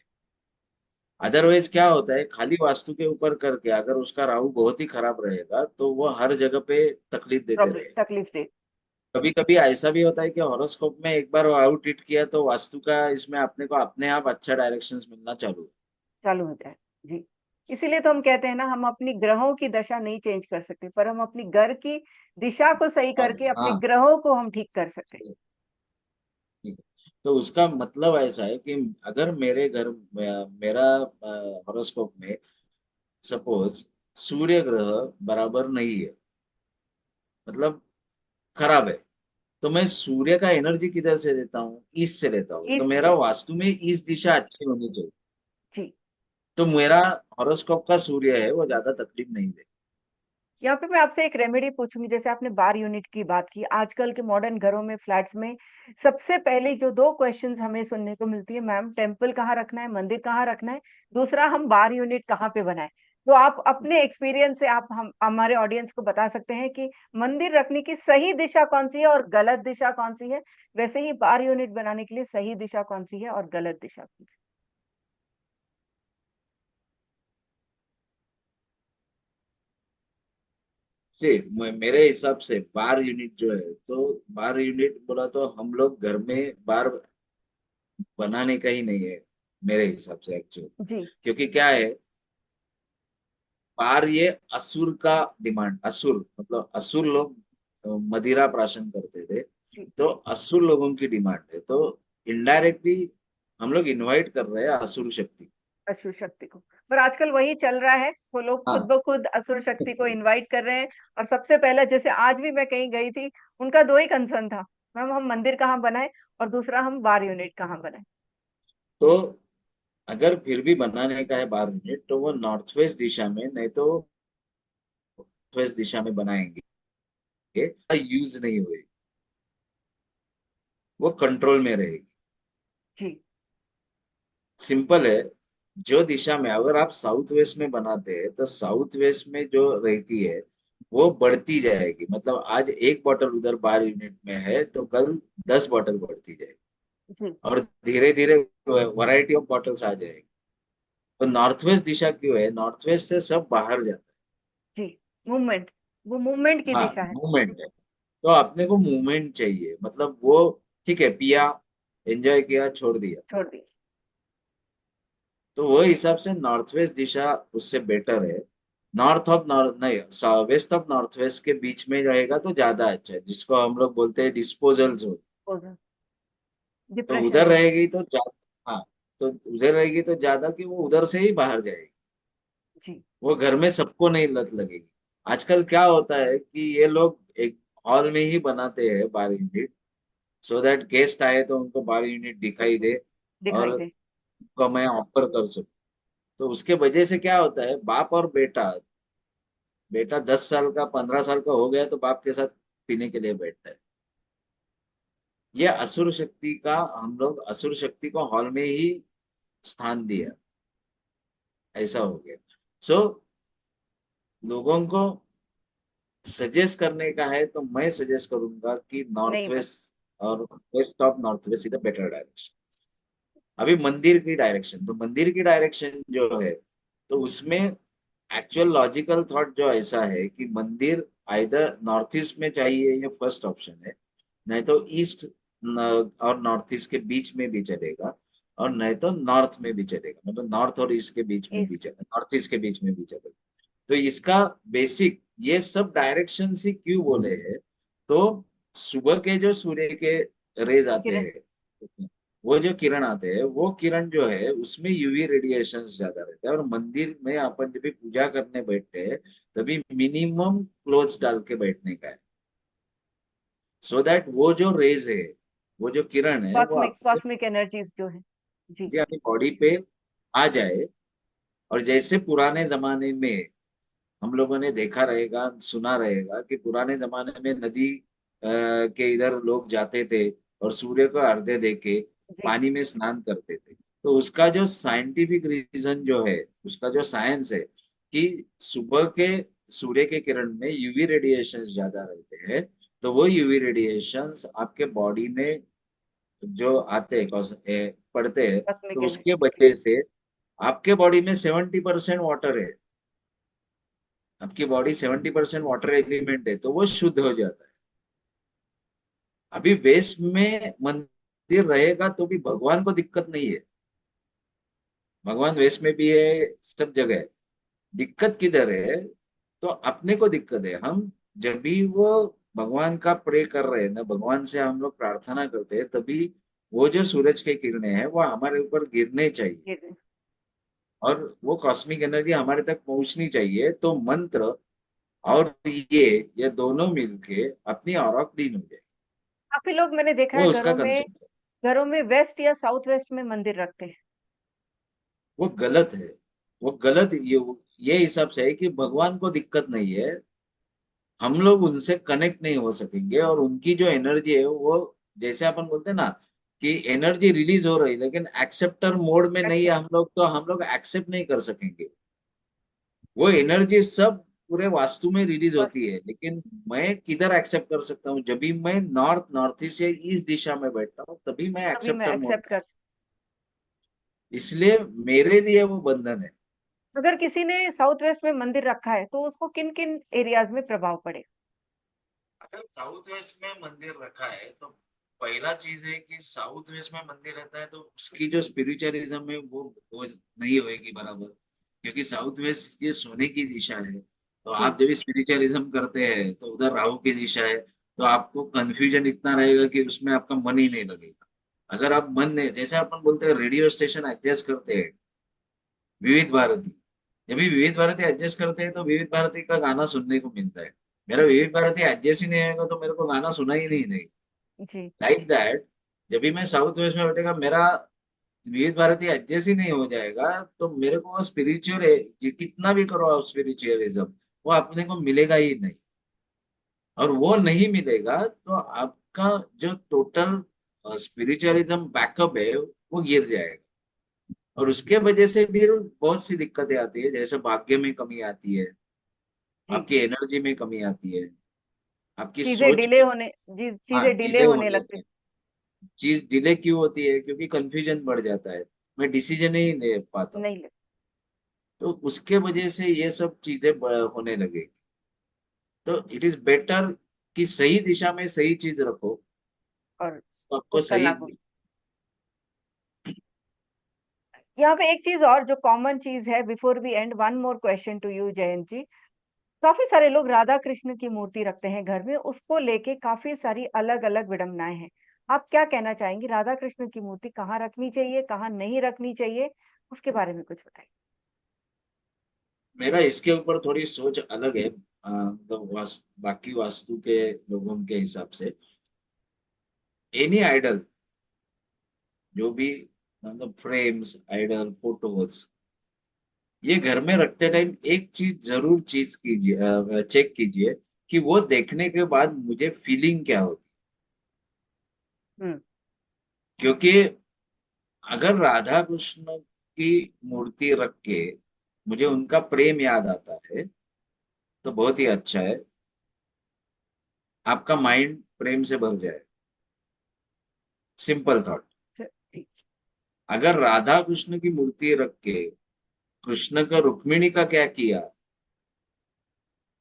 अदरवाइज क्या होता है, खाली वास्तु के ऊपर करके अगर उसका राहु बहुत ही खराब रहेगा तो वो हर जगह पे तकलीफ देते प्रॉब्लम, रहे। तकलीफ दे। कभी कभी ऐसा भी होता है कि हॉरोस्कोप में एक बार आउट हिट किया तो वास्तु का इसमें अपने को अपने आप अच्छा डायरेक्शंस मिलना चालू। चालू होता है। जी। इसीलिए तो हम कहते हैं ना, हम अपनी ग्रहों की दशा नहीं चेंज कर सकते, पर हम अपनी घर की दिशा को सही हाँ करके अपने हाँ, ग्रहों को हम ठीक कर सकते हैं। ठीक है। तो उसका मतलब ऐसा है कि अगर मेरे घर मेरा हॉरोस्कोप में सपोज सूर्य ग्रह बराबर नहीं है, मतलब खराब है, तो मैं सूर्य का एनर्जी किधर से लेता हूँ, ईस्ट से लेता हूँ। तो ईस्ट मेरा से। वास्तु में ईस्ट दिशा अच्छी होनी चाहिए। जी। तो मेरा हॉरोस्कोप का सूर्य है वो ज्यादा तकलीफ नहीं दे। यहाँ पे मैं आपसे एक रेमेडी पूछूंगी। जैसे आपने बार यूनिट की बात की, आजकल के मॉडर्न घरों में, फ्लैट्स में सबसे पहले जो दो क्वेश्चंस हमें सुनने को मिलती है, मैम टेम्पल कहाँ रखना है, मंदिर कहाँ रखना है, दूसरा हम बार यूनिट कहाँ पे बनाए। तो आप अपने एक्सपीरियंस से आप हम हमारे ऑडियंस को बता सकते हैं कि मंदिर रखने की सही दिशा कौन सी है और गलत दिशा कौन सी है। वैसे ही बार यूनिट बनाने के लिए सही दिशा कौन सी है और गलत दिशा कौन सी से मेरे हिसाब से बार यूनिट जो है, तो बार यूनिट बोला तो हम लोग घर में बार बनाने का ही नहीं है मेरे हिसाब से एक्चुअली। है। जी। क्योंकि क्या है, बार ये असुर का डिमांड, असुर मतलब असुर लोग मदिरा प्राशन करते थे। जी। तो असुर लोगों की डिमांड है, तो इनडायरेक्टली हम लोग इनवाइट कर रहे हैं असुर शक्ति। असुर शक्ति को। पर आजकल वही चल रहा है, वो लोग खुद हाँ, ब खुद असुर शक्ति को इनवाइट कर रहे हैं। और सबसे पहले, जैसे आज भी मैं कहीं गई थी, उनका दो ही कंसर्न था, मैम हम मंदिर कहाँ बनाए, और दूसरा हम बार यूनिट कहाँ बनाए। तो अगर फिर भी बनाने का है बार यूनिट तो वो नॉर्थ वेस्ट दिशा में, नहीं तो वेस्ट दिशा में बनाएंगे, यूज नहीं हुए, वो कंट्रोल में रहेगी। जी। सिंपल है। जो दिशा में अगर आप साउथ वेस्ट में बनाते हैं तो साउथ वेस्ट में जो रहती है वो बढ़ती जाएगी। मतलब आज एक बॉटल उधर बार यूनिट में है तो कल 10 बॉटल बढ़ती जाएगी जी। और धीरे धीरे वैरायटी ऑफ बॉटल्स आ जाएगी। तो नॉर्थ वेस्ट दिशा क्यों है, नॉर्थ वेस्ट से सब बाहर जाता जी। मूवमेंट, वो मूवमेंट की है। हाँ, दिशा है। मूवमेंट है। तो अपने को मूवमेंट चाहिए, मतलब वो ठीक है, पिया, एंजॉय किया, छोड़ दिया। छोड़ दी। तो वो हिसाब से नॉर्थ वेस्ट दिशा उससे बेटर है। नॉर्थ ऑफ नॉर्थ नहीं, वेस्ट ऑफ नॉर्थ वेस्ट के बीच में रहेगा तो ज्यादा अच्छा है, जिसको हम लोग बोलते हैं डिस्पोजल जोन। तो डिप्रेशन उधर जोन। रहेगी तो ज्यादा, हाँ, तो उधर रहेगी तो ज्यादा कि वो उधर से ही बाहर जाएगी। जी। वो घर में सबको नहीं लत लगेगी। आजकल क्या होता है कि ये लोग एक हॉल में ही बनाते हैं बार यूनिट, सो दैट गेस्ट आए तो उनको बार यूनिट दिखाई दे और दिखाई दे। उनको मैं ऑफर कर सकूं। तो उसके वजह से क्या होता है, बाप और बेटा, बेटा 10 साल का 15 साल का हो गया तो बाप के साथ पीने के लिए बैठता है। ये असुर शक्ति का, हम लोग असुर शक्ति को हॉल में ही स्थान दिया, ऐसा हो गया। सो लोगों को सजेस्ट करने का है तो मैं सजेस्ट करूंगा कि नॉर्थ नहीं बन। वेस्ट और west of north west is the better direction. अभी मंदिर की डायरेक्शन, तो मंदिर की डायरेक्शन जो है, तो उसमें एक्चुअल लॉजिकल थॉट जो ऐसा है कि मंदिर आइदर नॉर्थ ईस्ट में चाहिए, ये फर्स्ट ऑप्शन है। नहीं तो ईस्ट और नॉर्थ ईस्ट के बीच में भी चलेगा, और नहीं तो नॉर्थ में भी चलेगा, मतलब नॉर्थ और ईस्ट के बीच में इस। भी चलेगा, नॉर्थ ईस्ट के बीच में भी चलेगा। तो इसका बेसिक ये सब डायरेक्शन से क्यों बोले हैं, तो सुबह के जो सूर्य के रेज आते किरण। हैं वो जो किरण आते हैं, वो किरण जो है उसमें यूवी रेडिएशन ज्यादा रहते हैं। और मंदिर में अपन जब भी पूजा करने बैठते हैं, तभी मिनिमम क्लोथ्स डाल के बैठने का है, सो दैट वो जो रेज है, वो जो किरण है, वो कॉस्मिक आपके, कॉस्मिक एनर्जीज जो है। जी। जी, आपकी बॉडी पे आ जाए। और जैसे पुराने जमाने में हम लोगों ने देखा रहेगा, सुना रहेगा कि पुराने जमाने में नदी के इधर लोग जाते थे और सूर्य को अर्घ्य देके जी। पानी में स्नान करते थे। तो उसका जो साइंटिफिक रीजन जो है, उसका जो साइंस है, कि सुबह के सूर्य के किरण में यूवी रेडिएशन ज्यादा रहते हैं। तो वो यूवी रेडिएशंस आपके बॉडी में जो आते हैं, पड़ते हैं, कॉस्मिक तो उसके एनर्जी। वजह से आपके बॉडी में 70% वाटर है। आपकी बॉडी 70% वाटर एलिमेंट है, तो वो शुद्ध हो जाता है। अभी वेस्ट में मंदिर रहेगा तो भी भगवान को दिक्कत नहीं है। भगवान वेस्ट में भी है, सब जगह है। दिक्कत किधर है? तो अपने को दिक्कत है। हम जब भी वो भगवान का प्रे कर रहे हैं ना, भगवान से हम लोग प्रार्थना करते हैं, तभी वो जो सूरज के किरणें हैं वो हमारे ऊपर गिरने चाहिए, और वो कॉस्मिक एनर्जी हमारे तक पहुंचनी चाहिए। तो मंत्र और ये दोनों मिलके अपनी ऑरा क्लीन हो जाए। काफी लोग मैंने देखा वो है उसका कंसेप्ट है। घरों में वेस्ट या साउथ वेस्ट में मंदिर रखते हैं। वो गलत है। वो गलत, ये हिसाब से है कि भगवान को दिक्कत नहीं है, हम लोग उनसे कनेक्ट नहीं हो सकेंगे। और उनकी जो एनर्जी है वो, जैसे अपन बोलते हैं ना, कि एनर्जी रिलीज हो रही, लेकिन एक्सेप्टर मोड में नहीं है एक्सेप्ट। हम लोग, तो हम लोग एक्सेप्ट नहीं कर सकेंगे। वो एनर्जी सब पूरे वास्तु में रिलीज बस होती है, लेकिन मैं किधर एक्सेप्ट कर सकता हूँ? जब भी मैं नॉर्थ ईस्ट या ईस्ट दिशा में बैठता हूँ, तभी मैं तभी मैं एक्सेप्टर मोड एक्सेप्ट में। कर। इसलिए मेरे लिए वो बंधन है। अगर किसी ने साउथ वेस्ट में मंदिर रखा है तो उसको किन किन एरियाज में प्रभाव पड़े? अगर साउथ वेस्ट में मंदिर रखा है, तो पहला चीज है कि साउथ वेस्ट में मंदिर रहता है तो उसकी जो स्पिरिचुअलिज्म है वो नहीं होएगी बराबर। क्योंकि साउथ वेस्ट ये सोने की दिशा है, तो जी। आप जब स्पिरिचुअलिज्म करते हैं तो उधर राहु की दिशा है। तो आपको कंफ्यूजन इतना रहेगा कि उसमें आपका मन ही नहीं लगेगा। अगर आप मन ने, जैसे अपन बोलते हैं रेडियो स्टेशन एडजस्ट करते हैं, विविध भारती, जब भी विविध भारती एडजस्ट करते हैं तो विविध भारती का गाना सुनने को मिलता है। मेरा विविध भारती एडजस्ट ही नहीं आएगा तो मेरे को गाना सुना ही नहीं। जी। लाइक दैट, जब भी मैं साउथ वेस्ट में बैठेगा, मेरा विविध भारती एडजस्ट ही नहीं हो जाएगा, तो मेरे को स्पिरिचुअल है, कितना भी करो आप स्पिरिचुअलिज्म, वो अपने को मिलेगा ही नहीं। और वो नहीं मिलेगा तो आपका जो टोटल स्पिरिचुअलिज्म बैकअप है वो गिर जाएगा। और उसके वजह से भी बहुत सी दिक्कतें आती है, जैसे भाग्य में कमी आती है, जी। आपकी एनर्जी में कमी आती है, आपकी चीजें सोच डिले में। होने जी, हाँ, चीजें डिले डिले हो होने जाती लगती। है। चीज डिले क्यों होती है? क्योंकि कंफ्यूजन बढ़ जाता है, मैं डिसीजन ही ले पाता हूँ। नहीं ले। तो उसके वजह से ये सब चीजें होने लगेगी। तो इट इज बेटर कि सही दिशा में सही चीज रखो, और तो आपको उसका सही। लागू। यहाँ पे एक चीज और जो कॉमन चीज है, before we end, one more question to you Jayant ji. काफी सारे लोग राधा कृष्ण की मूर्ति रखते हैं घर में, उसको लेके काफी सारी अलग अलग विडंबनाएं हैं। आप क्या कहना चाहेंगे, राधा कृष्ण की मूर्ति कहाँ रखनी चाहिए, कहाँ नहीं रखनी चाहिए? उसके बारे में कुछ बताइए। मेरा इसके ऊपर थोड़ी सोच अलग है, मतलब बाकी वास्तु के लोगों के हिसाब से। एनी आइडल, जो भी, मतलब फ्रेम्स, आइडल, फोटोज, ये घर में रखते टाइम एक चीज जरूर चीज कीजिए, चेक कीजिए कि वो देखने के बाद मुझे फीलिंग क्या होती। हम्म। क्योंकि अगर राधा कृष्ण की मूर्ति रख के मुझे उनका प्रेम याद आता है, तो बहुत ही अच्छा है। आपका माइंड प्रेम से भर जाए। Simple thought. ठीक। अगर राधा कृष्ण की मूर्ति रख के कृष्ण का रुक्मिणी का क्या किया,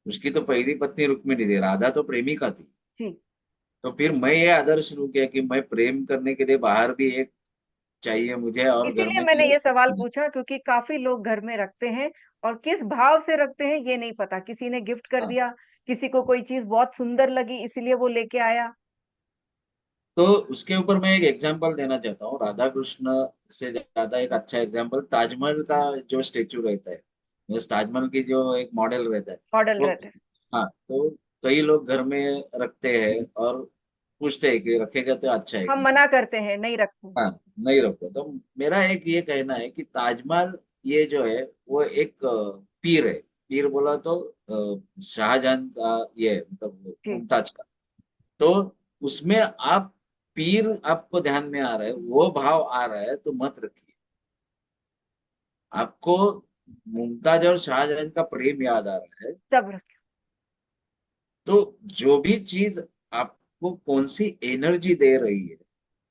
उसकी तो पहली पत्नी रुक्मिणी थी, राधा तो प्रेमिका थी। ठीक। तो फिर मैं ये आदर्श शुरू किया कि मैं प्रेम करने के लिए बाहर भी एक चाहिए मुझे, और घर इसीलिए में मैंने भी ये सवाल एक। पूछा, क्योंकि काफी लोग घर में रखते हैं और किस भाव से रखते हैं ये नहीं पता। किसी ने गिफ्ट कर हाँ, दिया, किसी को कोई चीज बहुत सुंदर लगी इसीलिए वो लेके आया। तो उसके ऊपर मैं एक एग्जांपल देना चाहता हूँ। राधा कृष्ण से ज्यादा एक अच्छा एग्जांपल ताजमहल का जो स्टेचू रहता है, बस ताजमहल की जो एक मॉडल रहता है मॉडल वो, रहते हैं। हाँ, तो कई लोग घर में रखते हैं और पूछते हैं कि रखेगा तो अच्छा है हम कि नहीं। मना करते हैं, नहीं रखते। हाँ, नहीं रखो। तो मेरा एक ये कहना है कि ताजमहल ये जो है वो एक पीर है। पीर बोला तो शाहजहां का ये है, मतलब जी। मुमताज का। तो उसमें आप पीर आपको ध्यान में आ रहा है, वो भाव आ रहा है तो मत रखिए। आपको मुमताज और शाहजहां का प्रेम याद आ रहा है, सब रख। तो जो भी चीज आपको कौन सी एनर्जी दे रही है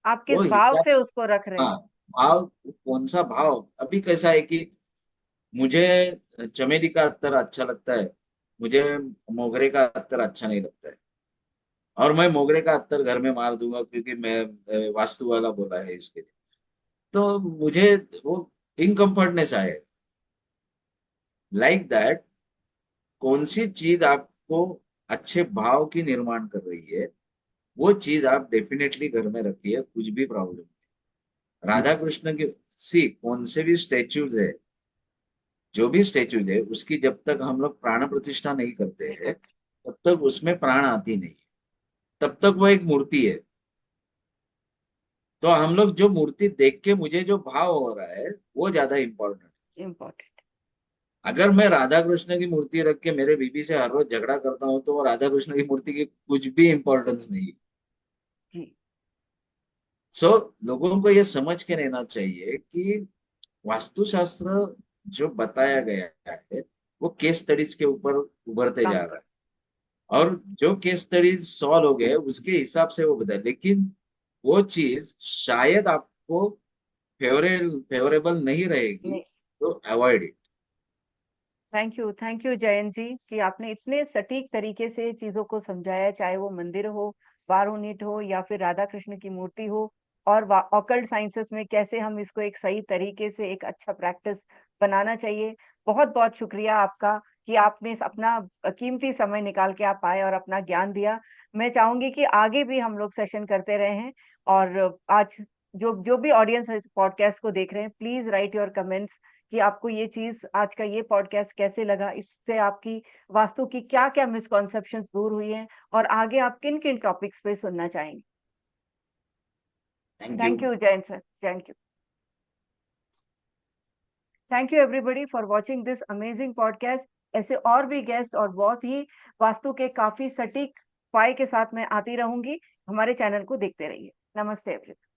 आप किस वो भाव हिसाब से से। उसको रख रहे हाँ, हैं। भाव, कौन सा भाव। अभी कैसा है कि मुझे चमेली का अत्तर अच्छा लगता है, मुझे मोगरे का अत्तर अच्छा नहीं लगता है, और मैं मोगरे का अत्तर घर में मार दूंगा क्योंकि मैं वास्तु वाला बोला है इसके लिए। तो मुझे वो इनकम्फर्टनेस आए। लाइक दैट, कौन सी चीज आपको अच्छे भाव की निर्माण कर रही है वो चीज आप डेफिनेटली घर में रखिए, कुछ भी प्रॉब्लम नहीं। राधा कृष्ण के सी कौन से भी स्टेच्यूज है, जो भी स्टेच्यूज है उसकी जब तक हम लोग प्राण प्रतिष्ठा नहीं करते नहीं हैं करते। तब तक उसमें प्राण आती नहीं है, तब तक वो एक मूर्ति है। तो हम लोग जो मूर्ति देख के मुझे जो भाव हो रहा है वो ज्यादा इंपॉर्टेंट है। इम्पोर्टेंट। अगर मैं राधा कृष्ण की मूर्ति रख के मेरे बीबी से हर रोज झगड़ा करता हूँ तो वो राधा कृष्ण की मूर्ति की कुछ भी इंपॉर्टेंस नहीं है। जी। सो लोगों को ये समझ के रहना चाहिए कि वास्तुशास्त्र जो बताया गया है वो केस स्टडीज के ऊपर उभरते काम जा रहा कर। है, और जो केस स्टडीज सॉल्व हो गए उसके हिसाब से वो बताए, लेकिन वो चीज शायद आपको फेवरेबल नहीं रहेगी, नहीं। तो avoid it. Thank you Jayant ji कि आपने इतने सटीक तरीके से चीजों को समझाया, चाहे वो मंदिर हो, बारूनीट हो, या फिर राधा कृष्ण की मूर्ति हो, और ऑकल्ट साइंसेस में कैसे हम इसको एक सही तरीके से एक अच्छा प्रैक्टिस बनाना चाहिए। बहुत बहुत शुक्रिया आपका कि आपने अपना कीमती समय निकाल के आप आए और अपना ज्ञान दिया। मैं चाहूंगी कि आगे भी हम लोग सेशन करते रहे हैं। और आज जो जो भी ऑडियंस इस पॉडकास्ट को देख रहे हैं, प्लीज राइट योर कमेंट्स कि आपको ये चीज, आज का ये पॉडकास्ट कैसे लगा, इससे आपकी वास्तु की क्या क्या मिसकॉन्सेप्शंस दूर हुई हैं, और आगे आप किन किन टॉपिक्स पे सुनना चाहेंगे। Thank you. Thank you Jain sir, thank you. Thank you everybody for watching this amazing podcast. ऐसे और भी गेस्ट और बहुत ही वास्तु के काफी सटीक उपाय के साथ मैं आती रहूंगी। हमारे चैनल को देखते रहिए। नमस्ते एवरीवन।